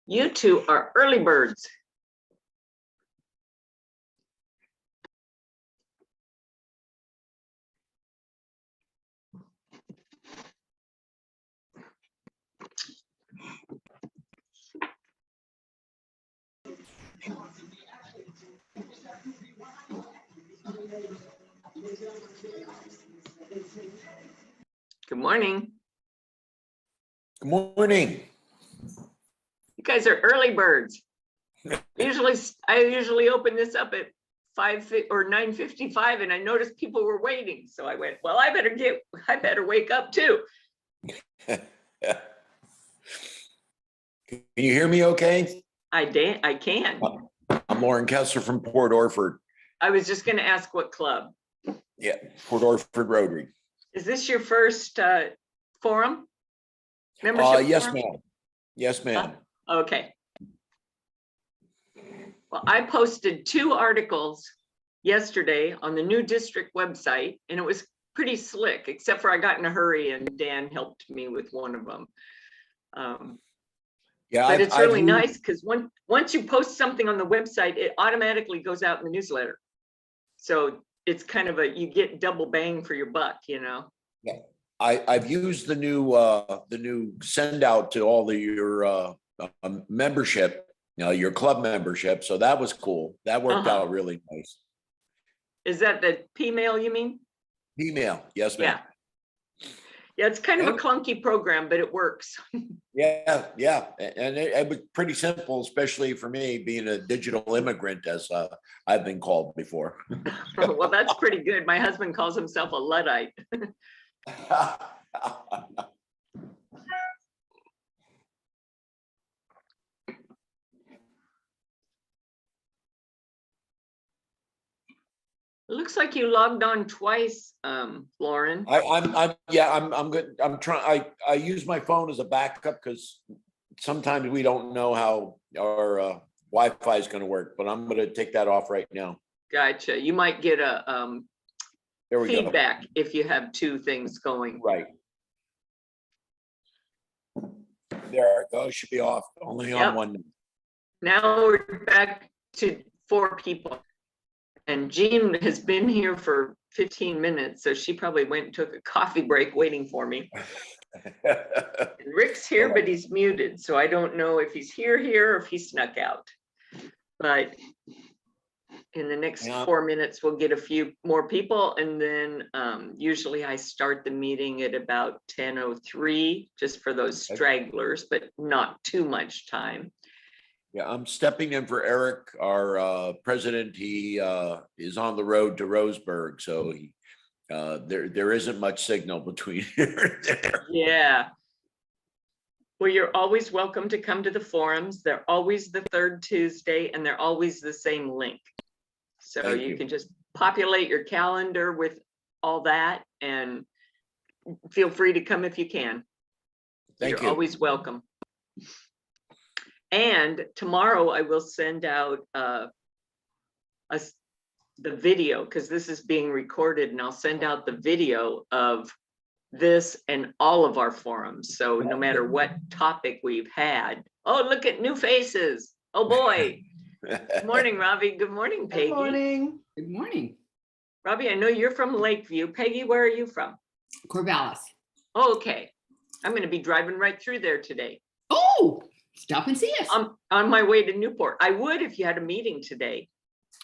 You two are early birds. Good morning. Good morning. You guys are early birds. I usually open this up at 5 or 9:55, and I noticed people were waiting. So I went, well, I better wake up too. Can you hear me okay? I can. I'm Lauren Kessler from Port Orford. I was just going to ask what club. Yeah, Port Orford Rotary. Is this your first forum? Membership Yes, forum? ma'am. Yes, ma'am. Okay. Well, I posted 2 articles yesterday on the new district website, and it was pretty slick, except for I got in a hurry and Dan helped me with one of them. Yeah, but it's really nice because once you post something on the website, it automatically goes out in the newsletter. So it's kind of you get double bang for your buck, you know. Yeah, I've used the new send out to all your membership, your club membership. So that was cool. That worked out really nice. Is that the P-mail you mean? Email, yes, ma'am. Yeah, it's kind of a clunky program, but it works. Yeah, and it was pretty simple, especially for me being a digital immigrant, as I've been called before. Well, that's pretty good. My husband calls himself a Luddite. It looks like you logged on twice, Lauren. I'm good. I use my phone as a backup because sometimes we don't know how our Wi-Fi is going to work, but I'm going to take that off right now. Gotcha. You might get a There we feedback if you have 2 things going. Right. There it goes. Should be off. Only on one. Now we're back to 4 people. And Jean has been here for 15 minutes, so she probably went and took a coffee break waiting for me. And Rick's here, but he's muted, so I don't know if he's here, or if he snuck out. But in the next 4 minutes, we'll get a few more people, and then usually I start the meeting at about 10:03, just for those stragglers, but not too much time. Yeah, I'm stepping in for Eric, our president. He is on the road to Roseburg, so there isn't much signal between here and there. Yeah. Well, you're always welcome to come to the forums. They're always the 3rd Tuesday, and they're always the same link. So you can just populate your calendar with all that, and feel free to come if you can. You're always welcome. And tomorrow I will send out the video, because this is being recorded, and I'll send out the video of this and all of our forums. So no matter what topic we've had. Oh, look at new faces. Oh boy. Good morning, Ravi. Good morning, Peggy. Good morning. Good morning. Ravi, I know you're from Lakeview. Peggy, where are you from? Corvallis. Oh, okay. I'm going to be driving right through there today. Oh, stop and see us. I'm on my way to Newport. I would if you had a meeting today.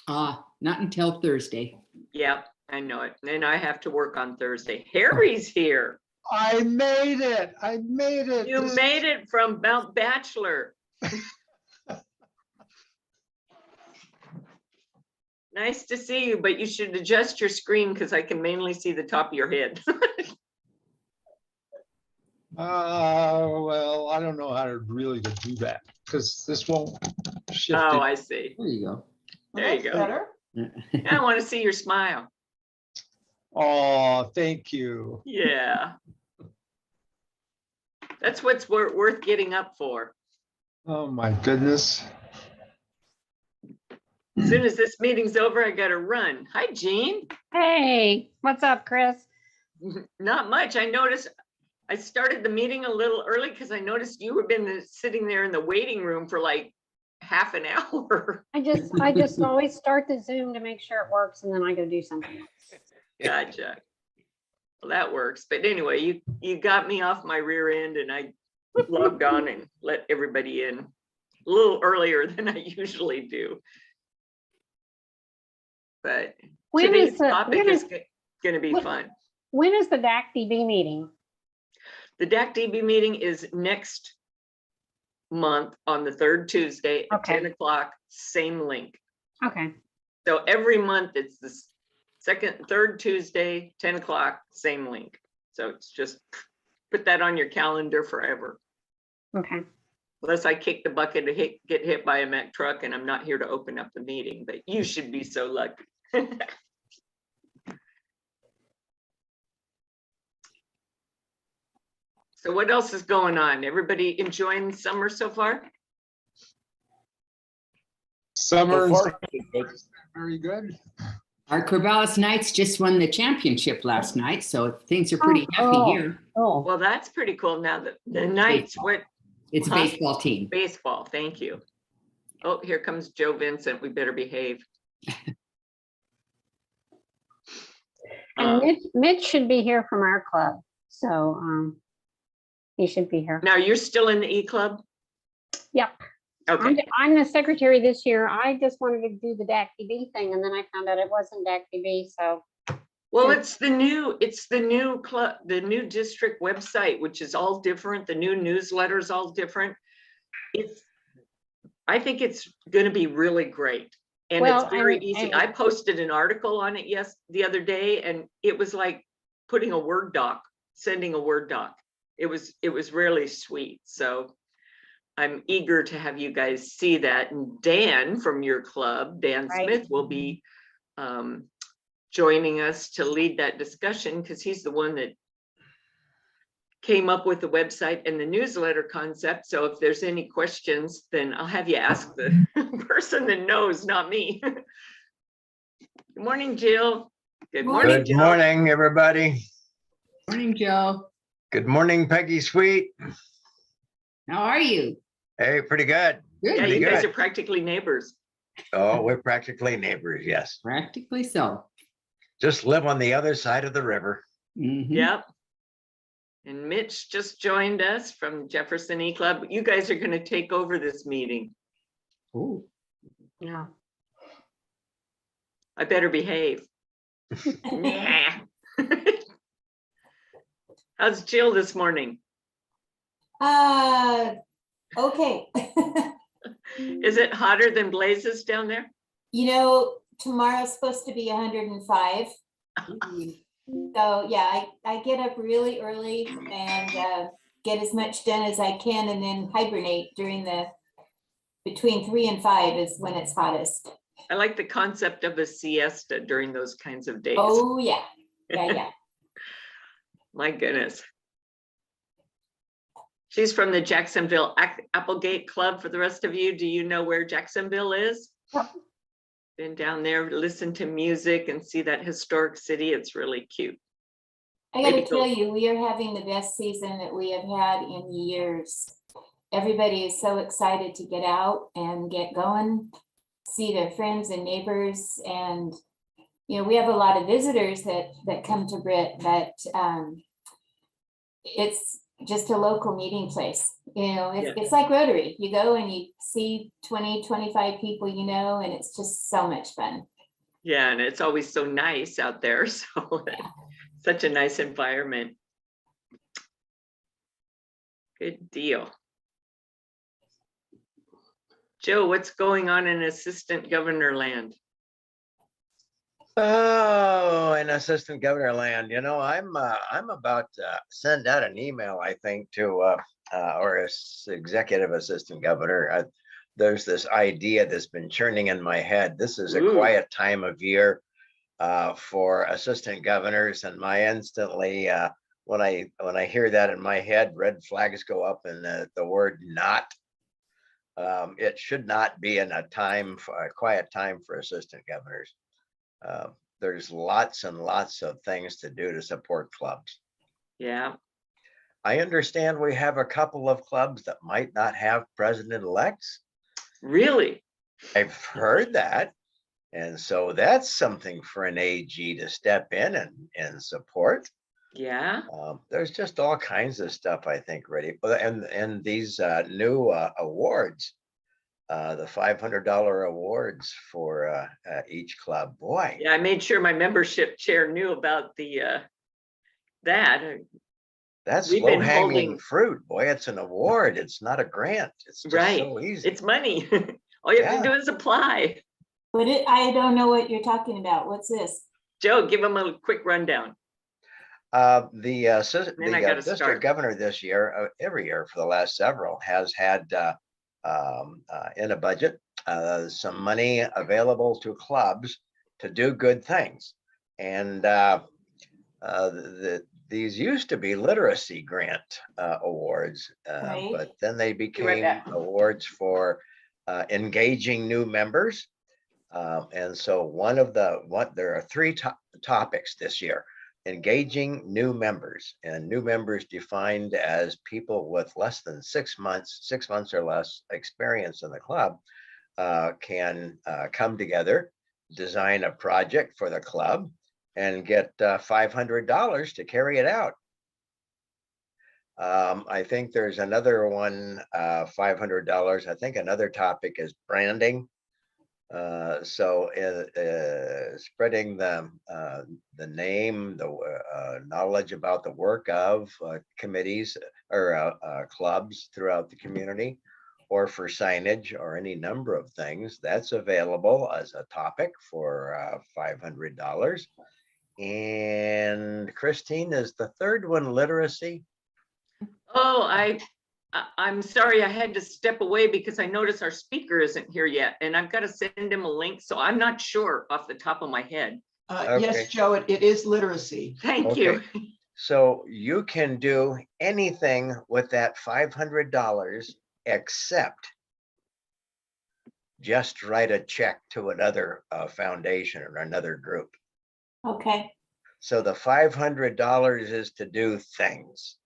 Not until Thursday. Yep, I know it. And I have to work on Thursday. Harry's here. I made it. I made it. You made it from Mount Bachelor. Nice to see you, but you should adjust your screen because I can mainly see the top of your head. Well, I don't know how to really do that because this won't shift. Oh, I see. There you go. There you go. Better. I want to see your smile. Oh, thank you. Yeah. That's what's worth getting up for. Oh, my goodness. As soon as this meeting's over, I got to run. Hi, Jean. Hey, what's up, Chris? Not much. I noticed I started the meeting a little early because I noticed you have been sitting there in the waiting room for like half an hour. I just always start the Zoom to make sure it works and then I go do something else. Gotcha. Well, that works. But anyway, you got me off my rear end and I logged on and let everybody in a little earlier than I usually do. But When today's is the, topic when is is, going to be what- fun. when is the DAC-DB meeting? The DAC-DB meeting is next month on the third Tuesday at Okay. 10 o'clock, same link. Okay, So every month it's the third Tuesday, 10 o'clock, same link. So it's just put that on your calendar forever. okay. Unless I kick the bucket and get hit by a Mack truck and I'm not here to open up the meeting, but you should be so lucky. So what else is going on? Everybody enjoying summer so far? Summer So and far, good. very good. Our Corvallis Knights just won the championship last night, so things are pretty happy Oh. here. Oh, Well, that's pretty cool. Now that the Knights, what It's a Huh? baseball team. baseball, thank you. Oh, here comes Joe Vincent. We better behave. and Mitch should be here from our club, so, he should be here. Now you're still in the E Club? Yep. Okay, I'm the secretary this year. I just wanted to do the DAC-DB thing and then I found out it wasn't DAC-DB, so. well, it's the new club, the new district website, which is all different. The new newsletter's all different. I think it's gonna be really great. And Well, it's very and- easy. and- I posted an article on it the other day, and it was like putting a Word doc, sending a Word doc. It was really sweet. So I'm eager to have you guys see that. And Dan from your club, Dan Right. Smith, will be joining us to lead that discussion because he's the one that came up with the website and the newsletter concept. So if there's any questions, then I'll have you ask the person that knows, not me. Good morning, Jill. Good morning, Good Jill. morning, everybody. Morning, Joe. Good morning, Peggy Sweet. How are you? Hey, pretty good. Yeah, Good. you guys good. are practically neighbors. Oh, we're practically neighbors, yes. Practically so. Just live on the other side of the river. Mhm. Yep. And Mitch just joined us from Jefferson E Club. You guys are going to take over this meeting. Oh, Yeah. I better behave. Nah. How's Jill this morning? Okay. Is it hotter than blazes down there? You know, tomorrow's supposed to be 105. So yeah, I get up really early and get as much done as I can and then hibernate between 3 and 5 is when it's hottest. I like the concept of a siesta during those kinds of days. Oh, yeah. Yeah. My goodness. She's from the Jacksonville Applegate Club. For the rest of you, do you know where Jacksonville is? Yep. Been down there, listen to music and see that historic city. It's really cute. I gotta Maybe go- tell you, we are having the best season that we have had in years. Everybody is so excited to get out and get going, see their friends and neighbors. And, you know, we have a lot of visitors that come to Britt, but it's just a local meeting place. You know, it's like Rotary. You go and you see 20, 25 people, you know, and it's just so much fun. Yeah, and it's always so nice out there. So such a nice environment. Good deal. Joe, what's going on in Assistant Governor land? Oh, in Assistant Governor land, you know, I'm about to send out an email, I think, to Executive Assistant Governor. There's this idea that's been churning in my head. This is a Ooh. quiet time of year for assistant governors, and my instantly when I hear that in my head, red flags go up, and the word "not." It should not be in a quiet time for assistant governors. There's lots and lots of things to do to support clubs. Yeah, I understand we have a couple of clubs that might not have president-elects. Really? I've heard that. And so that's something for an AG to step in and support. Yeah. There's just all kinds of stuff, I think, ready. And these new awards, the $500 awards for each club, boy. Yeah, I made sure my membership chair knew about the that. That's We've been low hanging holding- fruit, boy. It's an award. It's not a grant. It's just Right. so easy. It's money. All you have Yeah. to do is apply. But I don't know what you're talking about. What's this? Joe, give them a quick rundown. The Then I gotta district start. governor this year, every year for the last several, has had in a budget some money available to clubs to do good things. And these used to be literacy grant awards, Right. but then they right became back. awards for engaging new members. And so there are three topics this year: engaging new members, and new members defined as people with less than 6 months or less experience in the club, can come together, design a project for the club, and get $500 to carry it out. I think there's another one, $500. I think another topic is branding. So spreading the name, the knowledge about the work of committees or clubs throughout the community, or for signage or any number of things, that's available as a topic for $500. And Christine, is the third one literacy? Oh, I'm sorry, I had to step away because I noticed our speaker isn't here yet, and I've got to send him a link, so I'm not sure off the top of my head. Okay. Yes, Joe, it is literacy. Thank you. So you can do anything with that $500 except just write a check to another foundation or another group. Okay, So the $500 is to do things.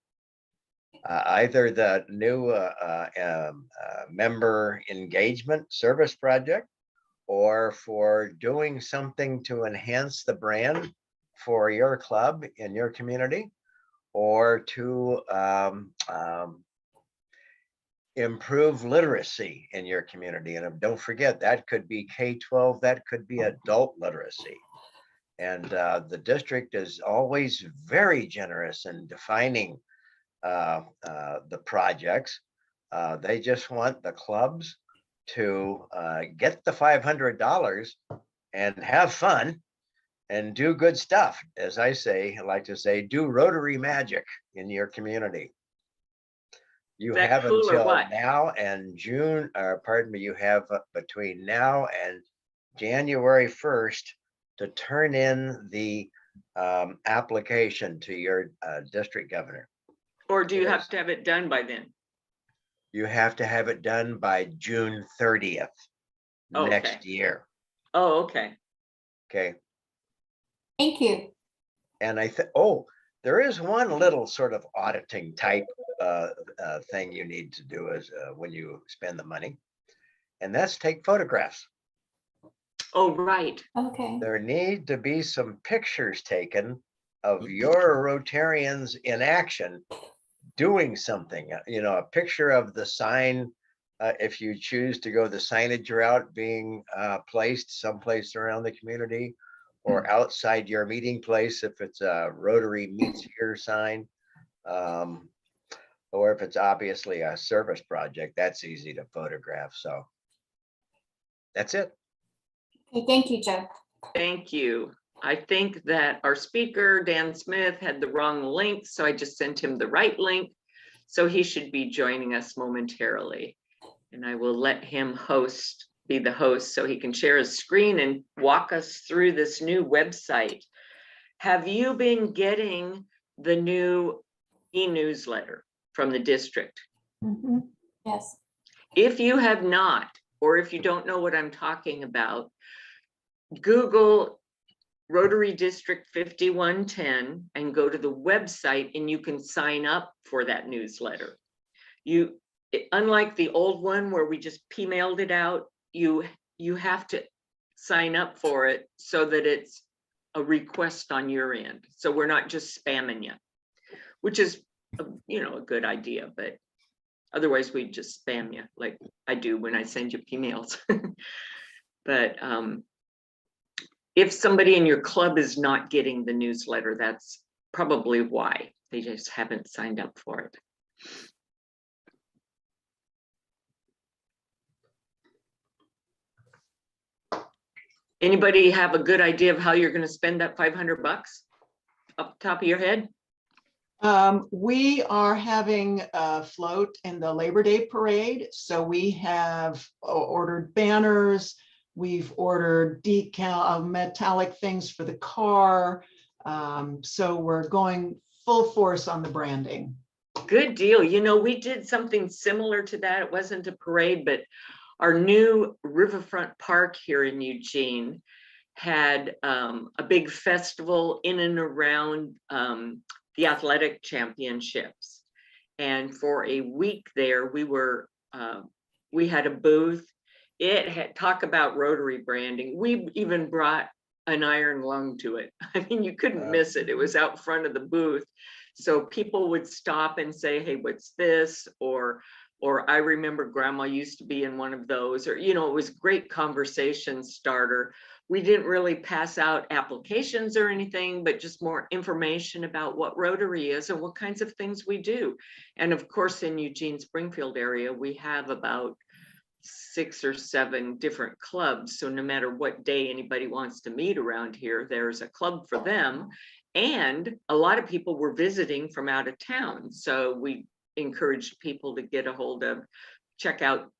Either the new member engagement service project, or for doing something to enhance the brand for your club in your community, or to improve literacy in your community. And don't forget, that could be K-12, that could be adult literacy. And the district is always very generous in defining the projects. They just want the clubs to get the $500 and have fun and do good stuff. As I like to say, do Rotary magic in your community. You That have cool or until what? now and June, or pardon me, you have between now and January 1st to turn in the application to your district governor. Or do you Yes. have to have it done by then? You have to have it done by June 30th Oh, okay. next year. Oh, okay. Okay. thank you. And there is one little sort of auditing type thing you need to do as when you spend the money, and that's take photographs. Oh, right. Okay, There need to be some pictures taken of your Rotarians in action doing something, a picture of the sign, if you choose to go the signage route, being placed someplace around the community, or outside your meeting place if it's a Rotary meets here sign, or if it's obviously a service project, that's easy to photograph. So that's it. okay, thank you, Joe. Thank you. I think that our speaker, Dan Smith, had the wrong link, so I just sent him the right link. So he should be joining us momentarily. And I will let him be the host so he can share his screen and walk us through this new website. Have you been getting the new e-newsletter from the district? Mhm. Yes, If you have not, or if you don't know what I'm talking about, Google Rotary District 5110 and go to the website and you can sign up for that newsletter. Unlike the old one where we just P-mailed it out, you have to sign up for it so that it's a request on your end. So we're not just spamming you, which is, a good idea, but otherwise we just spam you like I do when I send you emails. But if somebody in your club is not getting the newsletter, that's probably why. They just haven't signed up for it. Anybody have a good idea of how you're going to spend that $500 off the top of your head? We are having a float in the Labor Day parade. So we have ordered banners. We've ordered decal metallic things for the car. So we're going full force on the branding. Good deal. We did something similar to that. It wasn't a parade, but our new Riverfront Park here in Eugene had a big festival in and around the athletic championships. And for a week there, we had a booth. It had talk about Rotary branding. We even brought an iron lung to it. I mean, you couldn't miss it. It was out front of the booth. So people would stop and say, hey, what's this? Or I remember grandma used to be in one of those, or, it was great conversation starter. We didn't really pass out applications or anything, but just more information about what Rotary is and what kinds of things we do. And of course, in Eugene Springfield area, we have about 6 or 7 different clubs. So no matter what day anybody wants to meet around here, there's a club for them. And a lot of people were visiting from out of town. So we encouraged people to get a hold of, check out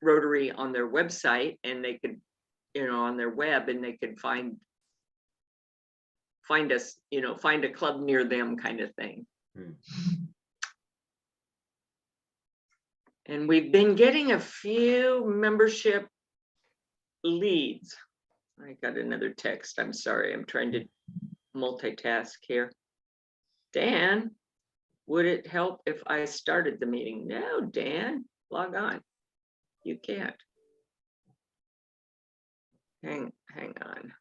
Rotary on their website, and they could, on their web, and they could find us, find a club near them kind of thing. And we've been getting a few membership leads. I got another text. I'm sorry. I'm trying to multitask here. Dan, would it help if I started the meeting? No, Dan, log on. You can't. Hang on.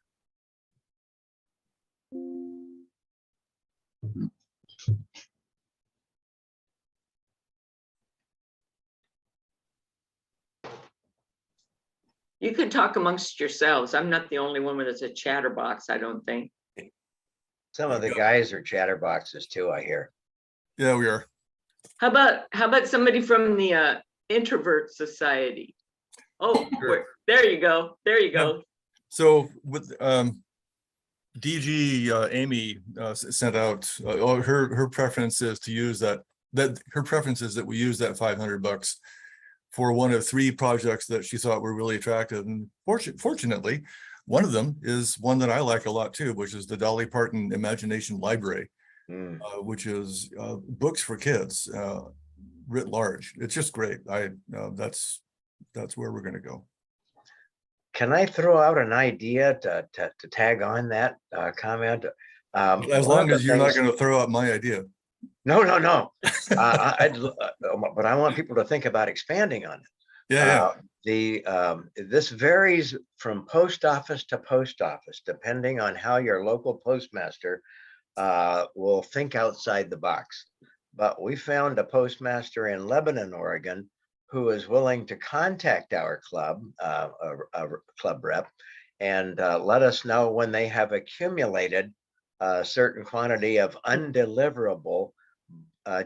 You can talk amongst yourselves. I'm not the only one that's a chatterbox, I don't think. Some of the guys are chatterboxes too, I hear. Yeah, we are. How about somebody from the Introvert Society? Oh, Sure. there you go. There you go. So with DG Amy sent out her preference is to use that her preference is that we use that $500 for one of 3 projects that she thought were really attractive. And fortunately, one of them is one that I like a lot too, which is the Dolly Parton Imagination Library, which is books for kids writ large. It's just great. That's where we're going to go. Can I throw out an idea to tag on that comment? As long as you're not going to throw out my idea. No. But I want people to think about expanding on it. Yeah. This varies from post office to post office, depending on how your local postmaster will think outside the box. But we found a postmaster in Lebanon, Oregon, who is willing to contact our club, a club rep, and let us know when they have accumulated a certain quantity of undeliverable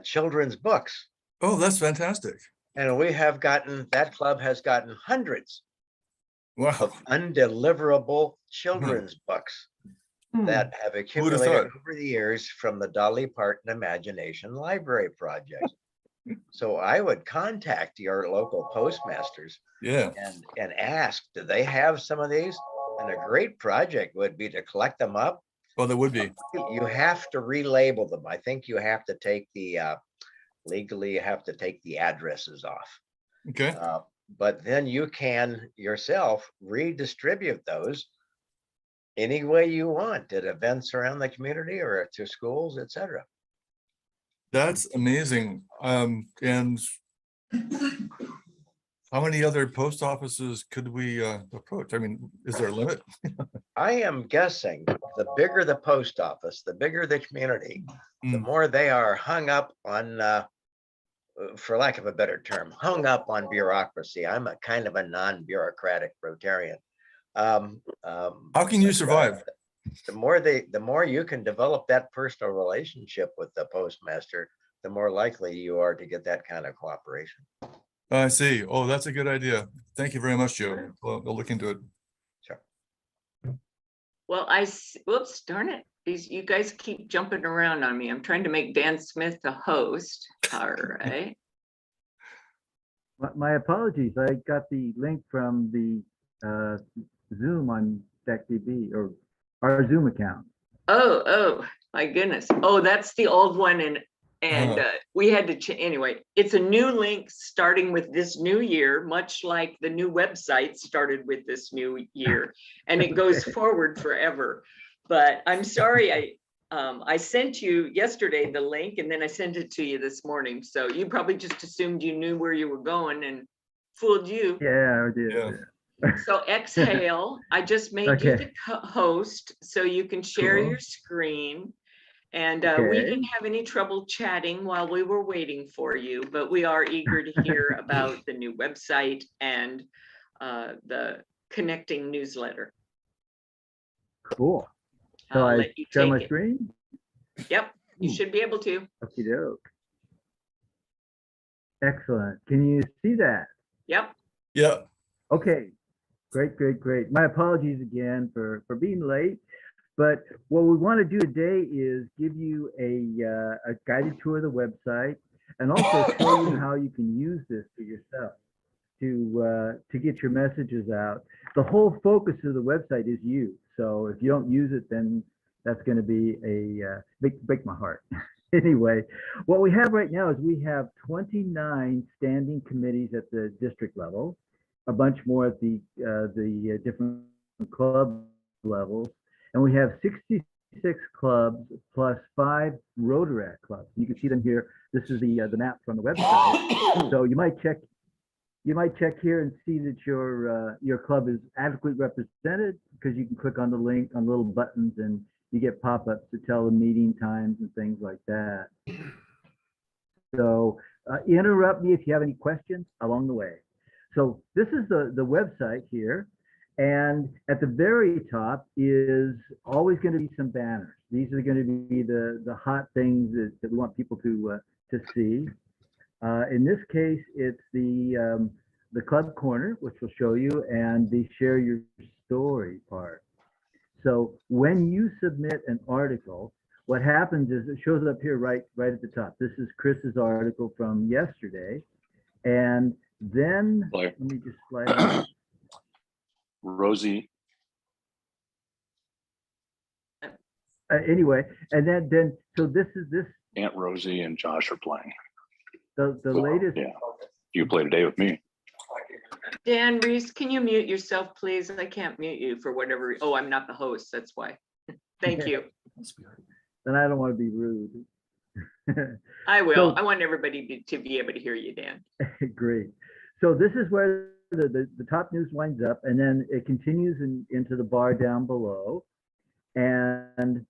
children's books. Oh, that's fantastic. And that club has gotten hundreds Wow. of undeliverable children's books that have accumulated over the years from the Dolly Parton Imagination Library Project. So I would contact your local postmasters and ask, do they have some of these? And a great project would be to collect them up. Well, there would be. You have to relabel them. I think you have to take legally, you have to take the addresses off. Okay. But then you can yourself redistribute those any way you want, at events around the community or to schools, etc. That's amazing. And how many other post offices could we approach? I mean, is there a limit? I am guessing the bigger the post office, the bigger the community, the Mm. more they are hung up on, for lack of a better term, hung up on bureaucracy. I'm a kind of a non-bureaucratic Rotarian. How can you survive? The more you can develop that personal relationship with the postmaster, the more likely you are to get that kind of cooperation. I see. Oh, that's a good idea. Thank you very much, Joe. Well, I'll look into it. Sure. Well, whoops, darn it. You guys keep jumping around on me. I'm trying to make Dan Smith the host. All right. My apologies. I got the link from the Zoom on DeckDB or our Zoom account. Oh, my goodness. Oh, that's the old one. And we had to anyway, it's a new link starting with this new year, much like the new website started with this new year, and it goes forward forever. But I'm sorry, I sent you yesterday the link and then I sent it to you this morning. So you probably just assumed you knew where you were going and fooled you. Yeah, I did. Yeah. So exhale, I just made you the host so you can share Cool. your screen. And we Okay. didn't have any trouble chatting while we were waiting for you, but we are eager to hear about the new website and the connecting newsletter. Cool. So I'll I let you share take my it. screen? Yep, you should be able to. Okie doke. Excellent. Can you see that? Yep. Yeah. Okay, great. My apologies again for being late, but what we want to do today is give you a guided tour of the website and also show you how you can use this for yourself to get your messages out. The whole focus of the website is you. So if you don't use it, then that's going to be a break my heart. Anyway, what we have right now is we have 29 standing committees at the district level, a bunch more at the different club levels, and we have 66 clubs plus 5 Rotaract clubs. You can see them here. This is the map from the website. So you might check here and see that your club is adequately represented, because you can click on the link on little buttons and you get pop-ups to tell the meeting times and things like that. So interrupt me if you have any questions along the way. So this is the website here. And at the very top is always going to be some banners. These are going to be the hot things that we want people to see. In this case, it's the club corner, which will show you, and the share your story part. So when you submit an article, what happens is it shows up here right at the top. This is Chris's article from yesterday. And then let me just slide on. Rosie. Anyway, and then so this is Aunt Rosie and Josh are playing. the latest. Yeah. You play today with me. Dan Reese, can you mute yourself, please? I can't mute you for whatever. Oh, I'm not the host. That's why. Thank you. Then I don't want to be rude. I will. So- I want everybody to be able to hear you, Dan. Great. So this is where the top news winds up, and then it continues into the bar down below. And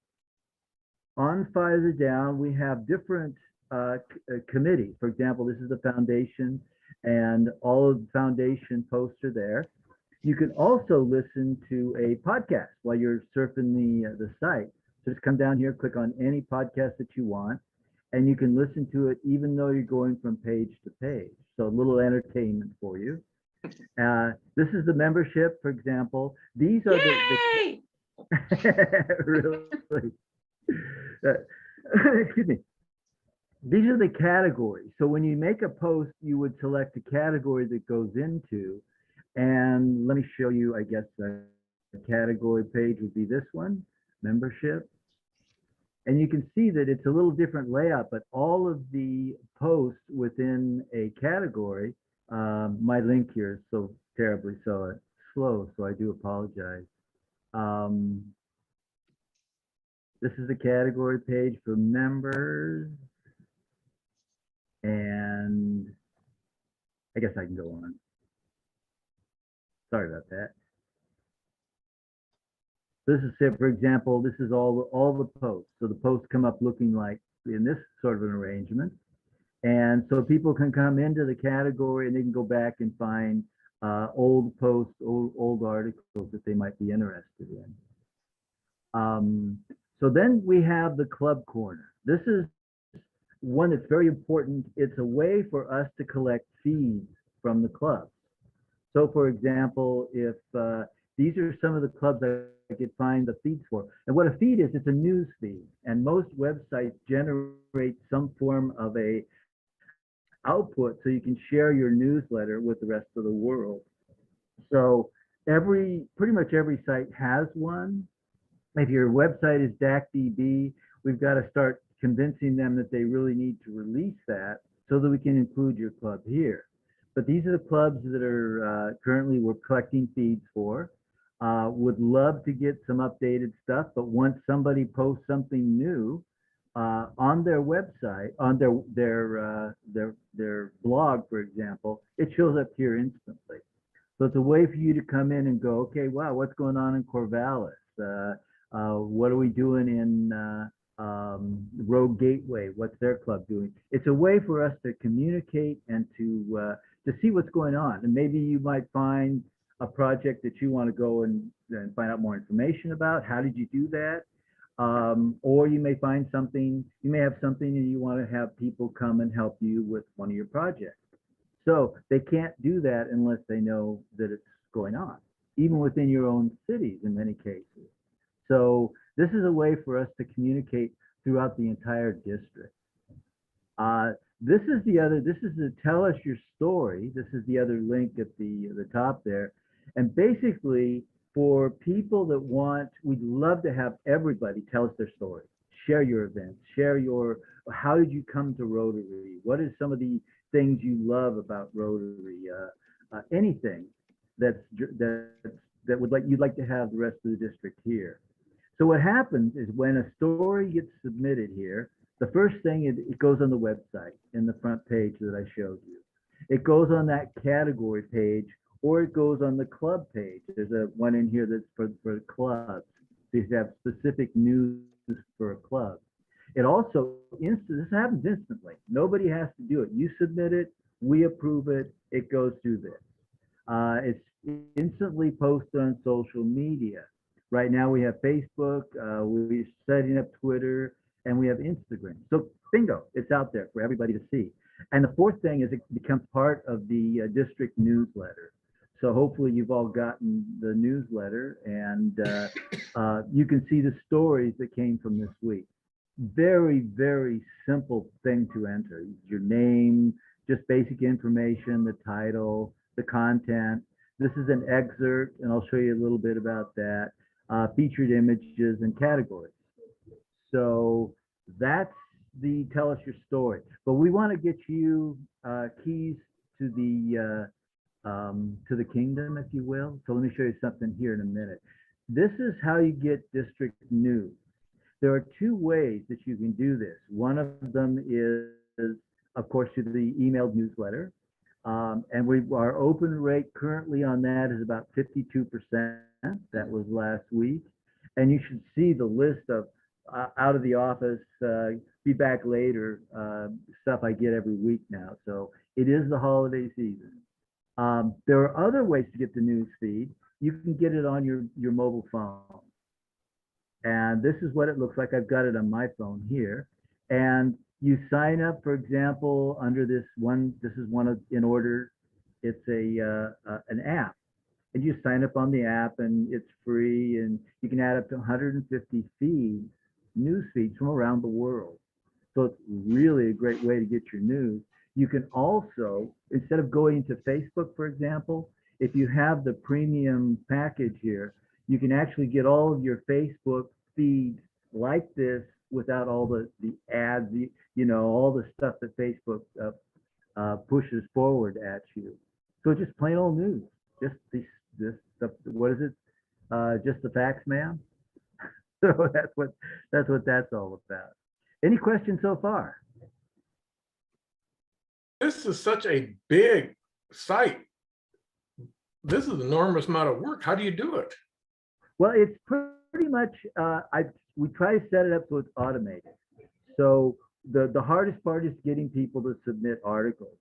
on farther down, we have different committees. For example, this is the foundation, and all of the foundation posts are there. You can also listen to a podcast while you're surfing the site. So just come down here, click on any podcast that you want, and you can listen to it even though you're going from page to page. So a little entertainment for you. This is the membership, for example. These are Yay! really. Excuse me. These are the categories. So when you make a post, you would select a category that goes into, and let me show you, I guess, the category page would be this one, membership. And you can see that it's a little different layout, but all of the posts within a category, my link here is so terribly slow, so I do apologize. This is the category page for members. And I guess I can go on. Sorry about that. This is, say, for example, this is all the posts. So the posts come up looking like in this sort of an arrangement. And so people can come into the category and they can go back and find old posts, old articles that they might be interested in. So then we have the club corner. This is one that's very important. It's a way for us to collect feeds from the clubs. So for example, if these are some of the clubs I could find the feeds for. And what a feed is, it's a news feed. And most websites generate some form of a output so you can share your newsletter with the rest of the world. So pretty much every site has one. If your website is DACDB, we've got to start convincing them that they really need to release that so that we can include your club here. But these are the clubs that are currently we're collecting feeds for. Would love to get some updated stuff, but once somebody posts something new on their website, on their blog, for example, it shows up here instantly. So it's a way for you to come in and go, okay, wow, what's going on in Corvallis? What are we doing in Rogue Gateway? What's their club doing? It's a way for us to communicate and to see what's going on. And maybe you might find a project that you want to go and find out more information about. How did you do that? Or you may find something, you may have something and you want to have people come and help you with one of your projects. So they can't do that unless they know that it's going on, even within your own cities in many cases. So this is a way for us to communicate throughout the entire district. This is the tell us your story. This is the other link at the top there. And basically for people that we'd love to have everybody tell us their story, share your events, share how did you come to Rotary? What is some of the things you love about Rotary? Anything that you'd like to have the rest of the district hear. So what happens is when a story gets submitted here, the first thing it goes on the website in the front page that I showed you. It goes on that category page, or it goes on the club page. There's one in here that's for clubs. So you have specific news for a club. It also, this happens instantly. Nobody has to do it. You submit it, we approve it, it goes through this. It's instantly posted on social media. Right now we have Facebook, we're setting up Twitter, and we have Instagram. So bingo, it's out there for everybody to see. And the fourth thing is it becomes part of the district newsletter. So hopefully you've all gotten the newsletter and you can see the stories that came from this week. Very, very simple thing to enter. Your name, just basic information, the title, the content. This is an excerpt, and I'll show you a little bit about that. Featured images and categories. So that's the tell us your story. But we want to get you keys to the kingdom, if you will. So let me show you something here in a minute. This is how you get district news. There are two ways that you can do this. One of them is, of course, through the emailed newsletter. And our open rate currently on that is about 52%. That was last week. And you should see the list of out of the office, be back later, stuff I get every week now. So it is the holiday season. There are other ways to get the news feed. You can get it on your mobile phone. And this is what it looks like. I've got it on my phone here. And you sign up, for example, under this one. This is one of in order. It's an app, and you sign up on the app, and it's free, and you can add up to 150 feeds, news feeds from around the world. So it's really a great way to get your news. You can also, instead of going to Facebook, for example, if you have the premium package here, you can actually get all of your Facebook feeds like this without all the ads, all the stuff that Facebook pushes forward at you. So just plain old news. Just what is it? Just the facts, ma'am? So that's what that's all about. Any questions so far? This is such a big site. This is an enormous amount of work. How do you do it? Well, it's pretty much, we try to set it up so it's automated. So the hardest part is getting people to submit articles.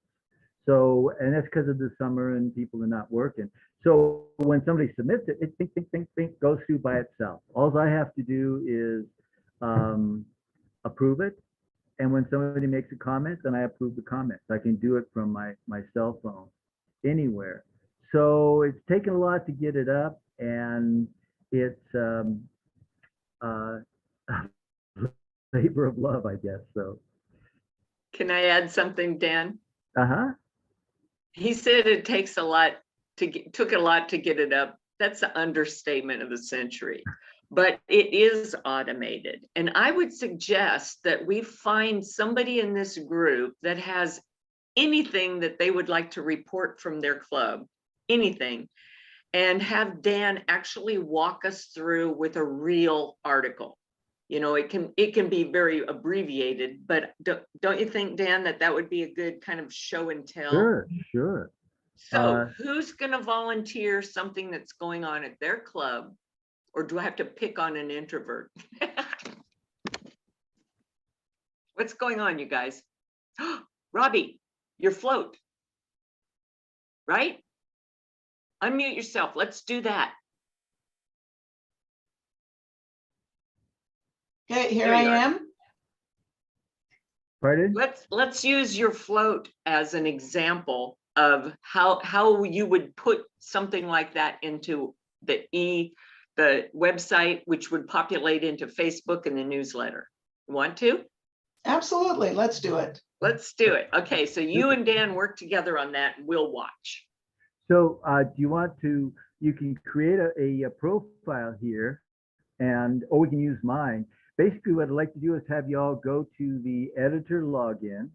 So, and that's because of the summer and people are not working. So when somebody submits it, it goes through by itself. All I have to do is approve it. And when somebody makes a comment, then I approve the comments. I can do it from my cell phone anywhere. So it's taken a lot to get it up, and it's labor of love, I guess. So. Can I add something, Dan? Uh-huh. He said it takes a lot took a lot to get it up. That's the understatement of the century. But it is automated. And I would suggest that we find somebody in this group that has anything that they would like to report from their club, anything, and have Dan actually walk us through with a real article. You know, it can be very abbreviated, but don't you think, Dan, that would be a good kind of show and tell? Sure, sure. So who's going to volunteer something that's going on at their club? Or do I have to pick on an introvert? What's going on, you guys? Robbie, your float, right? Unmute yourself. Let's do that. Okay, here There I you are. am. Pardon? Let's use your float as an example of how you would put something like that into the website, which would populate into Facebook and the newsletter. Want to? Absolutely. Let's do it. Let's do it. Okay, so you and Dan work together on that and we'll watch. So do you want to, you can create a profile here, or we can use mine. Basically, what I'd like to do is have you all go to the editor login.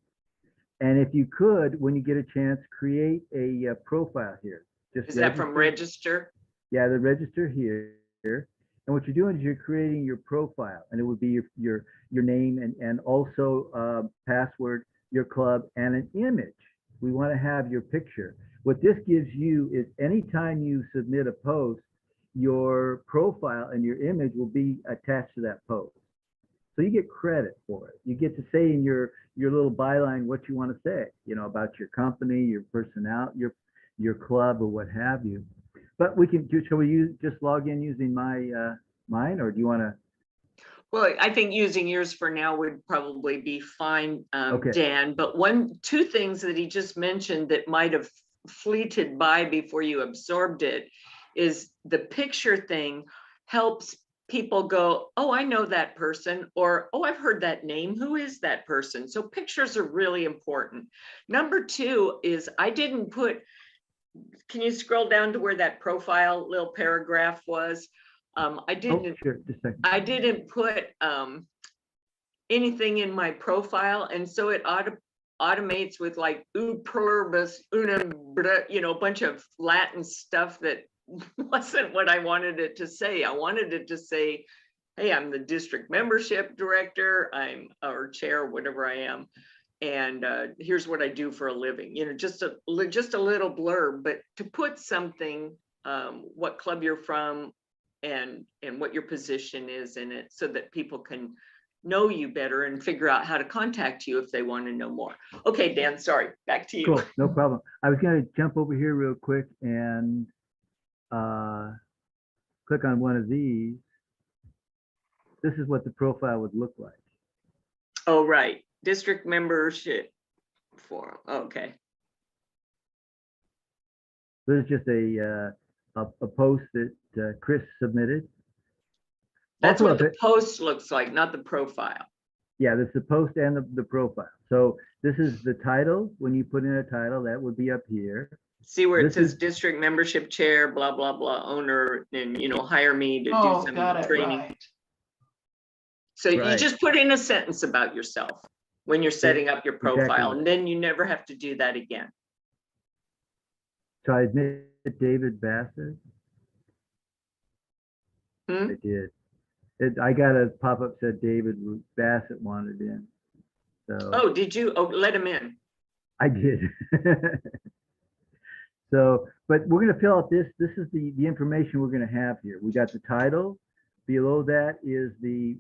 And if you could, when you get a chance, create a profile here. Just Is that from register? Yeah, the register here. And what you're doing is you're creating your profile, and it would be your name and also password, your club, and an image. We want to have your picture. What this gives you is anytime you submit a post, your profile and your image will be attached to that post. So you get credit for it. You get to say in your little byline what you want to say, you know, about your company, your personality, your club, or what have you. But we can shall we just log in using mine, or do you want to? Well, I think using yours for now would probably be fine, Okay. Dan. But two things that he just mentioned that might have fleeted by before you absorbed it is the picture thing helps people go, oh, I know that person, or, oh, I've heard that name. Who is that person? So pictures are really important. Number two is I didn't put, can you scroll down to where that profile little paragraph was? I didn't, Sure, just a second. I didn't put anything in my profile. And so it automates with like, pluribus unum, you know, a bunch of Latin stuff that wasn't what I wanted it to say. I wanted it to say, hey, I'm the district membership director, or chair, whatever I am. And here's what I do for a living, you know, just a little blurb, but to put something, what club you're from and what your position is in it so that people can know you better and figure out how to contact you if they want to know more. Okay, Dan, sorry, back to you. Cool, no problem. I was going to jump over here real quick and click on one of these. This is what the profile would look like. Oh, right. District membership forum. Okay. This is just a post that Chris submitted. That's Also, what the post looks like, not the profile. Yeah, this is the post and the profile. So this is the title. When you put in a title, that would be up here. See where it This says is- district membership chair, blah, blah, blah, owner, and, you know, hire me to do Oh, some got it, training. right. So you Right. just put in a sentence about yourself when you're setting up your profile, Exactly. and then you never have to do that again. So I admit David Bassett. Hmm? I did. I got a pop-up said David Bassett wanted in. So Oh, did you? Oh, let him in. I did. So, but we're gonna fill out this. This is the information we're gonna have here. We got the title. Below that is the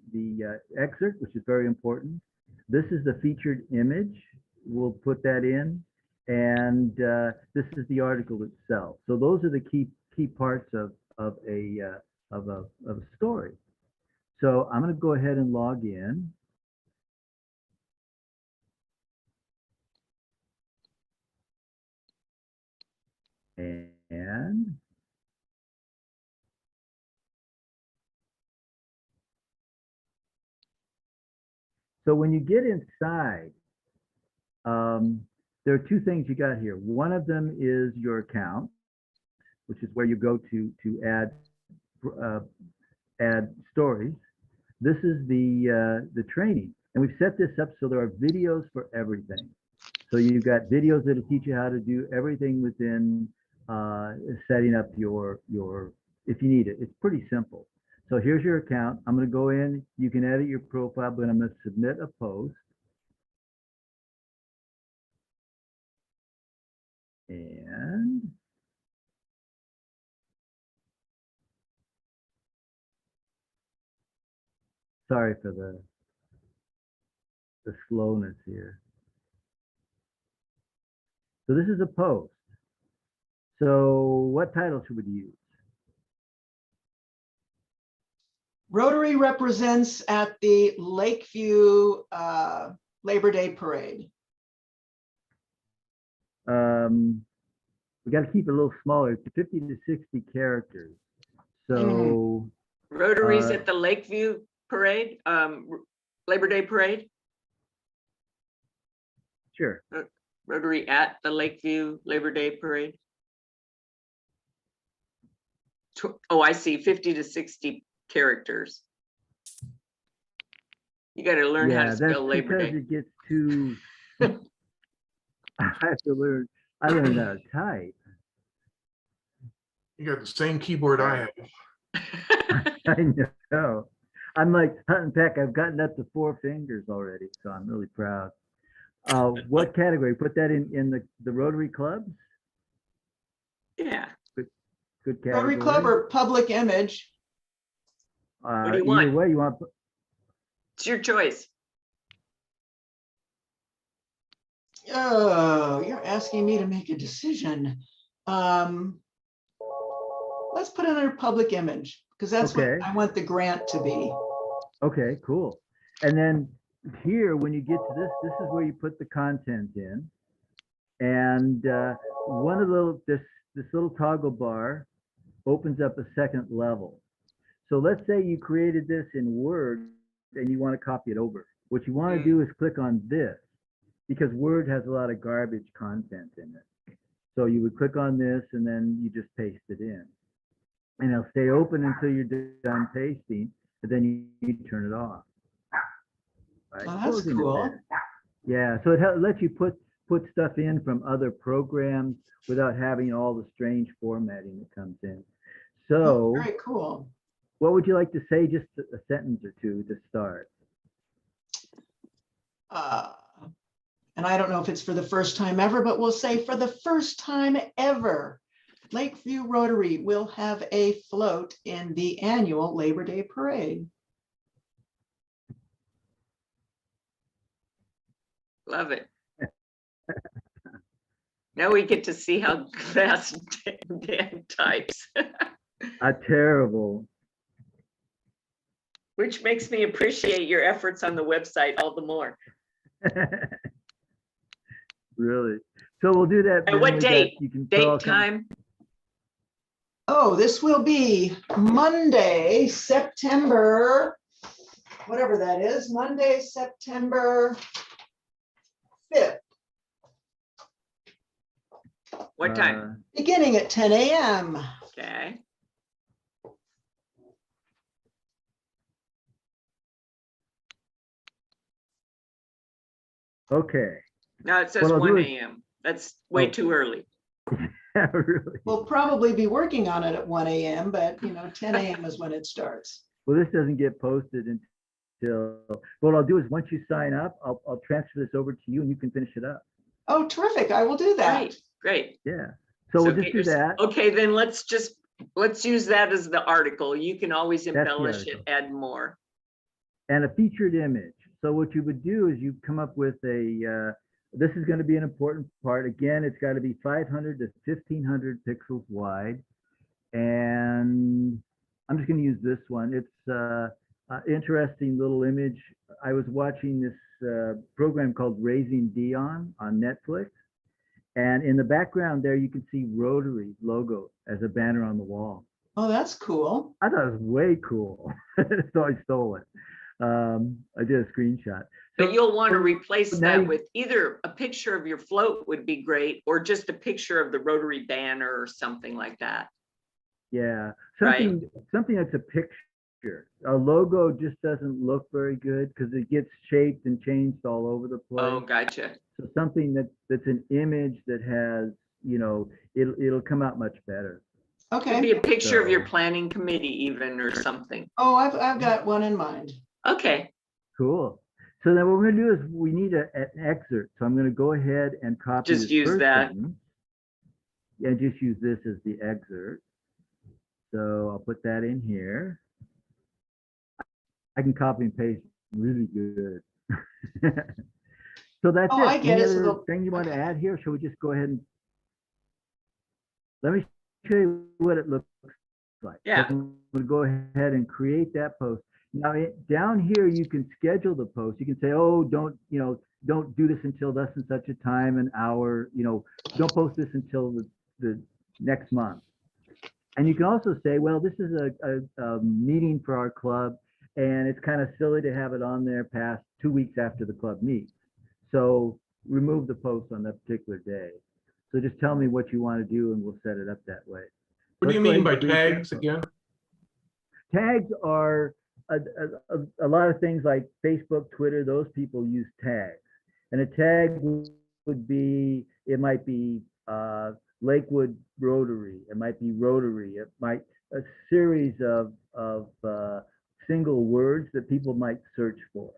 excerpt, which is very important. This is the featured image. We'll put that in. And this is the article itself. So those are the key parts of a story. So I'm going to go ahead and log in. And so when you get inside, there are two things you got here. One of them is your account, which is where you go to add stories. This is the training, and we've set this up so there are videos for everything. So you've got videos that'll teach you how to do everything within setting up your if you need it. It's pretty simple. So here's your account. I'm going to go in. You can edit your profile, but I'm going to submit a post. And sorry for the slowness here. So this is a post. So what title should we use? Rotary represents at the Lakeview Labor Day Parade. We got to keep it a little smaller, 50 to 60 characters. So Rotaries at the Lakeview Parade, Labor Day Parade. Sure. Rotary at the Lakeview Labor Day Parade. Oh, I see, 50 to 60 characters. You got to learn how to spell Labor Day. It gets too. I have to learn. I learned how to type. You got the same keyboard I have. I know. I'm like Hunt and Peck. I've gotten up to 4 fingers already, so I'm really proud. What category? Put that in the Rotary clubs? Yeah. Good category. Rotary Club or public image? What do you Either want? way, you want. It's your choice. Oh, you're asking me to make a decision. Let's put it under public image because that's Okay. what I want the grant to be. Okay, cool. And then here, when you get to this is where you put the content in. And one of the this little toggle bar opens up a second level. So let's say you created this in Word and you want to copy it over. What you want to do is click on this because Word has a lot of garbage content in it. So you would click on this and then you just paste it in. And it'll stay open until you're done pasting, and then you turn it off. Right? Oh, that's Closing it cool. there. Yeah, so it lets you put stuff in from other programs without having all the strange formatting that comes in. So Very cool. what would you like to say? Just a sentence or two to start. And I don't know if it's for the first time ever, but we'll say for the first time ever, Lakeview Rotary will have a float in the annual Labor Day Parade. Love it. Now we get to see how fast Dan types, Terrible. which makes me appreciate your efforts on the website all the more. Really. So we'll do that. And then what we got- date? you can fill all Date, kinds- time? Oh, this will be Monday, September, whatever that is, Monday, September 5th, What time? beginning at 10 a.m. Okay. Okay. No, it says What I'll do 1 is- a.m. That's way Oh. too early. Really. We'll probably be working on it at 1 a.m., but 10 a.m. is when it starts. Well, this doesn't get posted until, what I'll do is once you sign up, I'll transfer this over to you and you can finish it up. Oh, terrific. I will do that. Great, great. Yeah. So we'll get just do yours- that. Okay, then let's use that as the article. You can always the embellish it, article. add more. And a featured image. So what you would do is you come up with a, this is going to be an important part. Again, it's got to be 500 to 1500 pixels wide. And I'm just going to use this one. It's an interesting little image. I was watching this program called Raising Dion on Netflix. And in the background there, you can see Rotary logo as a banner on the wall. Oh, that's cool. I thought it was way cool. So I stole it. I did a screenshot. But you'll want to replace now that you- with either a picture of your float would be great, or just a picture of the Rotary banner or something like that. Yeah, Right. something that's a picture. A logo just doesn't look very good because it gets shaped and changed all over the place. Oh, gotcha. So something that's an image that has, you know, it'll come out much better. Could be Okay. a picture of your So- planning committee even or something. Oh, I've got one in mind. Okay, Cool. So then what we're gonna do is we need an excerpt. So I'm gonna go ahead and copy Just this use first that. sentence. And just use this as the excerpt. So I'll put that in here. I can copy and paste really good. So that's Oh, it. I get Any it. So other the- thing you want to add here? Shall we just go ahead and let me show you what it looks like. Yeah. I'm gonna go ahead and create that post. Now, down here, you can schedule the post. You can say, oh, don't do this until thus and such a time, an hour, don't post this until the next month. And you can also say, well, this is a meeting for our club, and it's kind of silly to have it on there past 2 weeks after the club meets. So remove the post on that particular day. So just tell me what you want to do, and we'll set it up that way. What do you Let's go mean by ahead and create that tags post. again? Tags are a lot of things like Facebook, Twitter, those people use tags. And a tag would be, it might be Lakewood Rotary, it might be Rotary, it might, a series of single words that people might search for.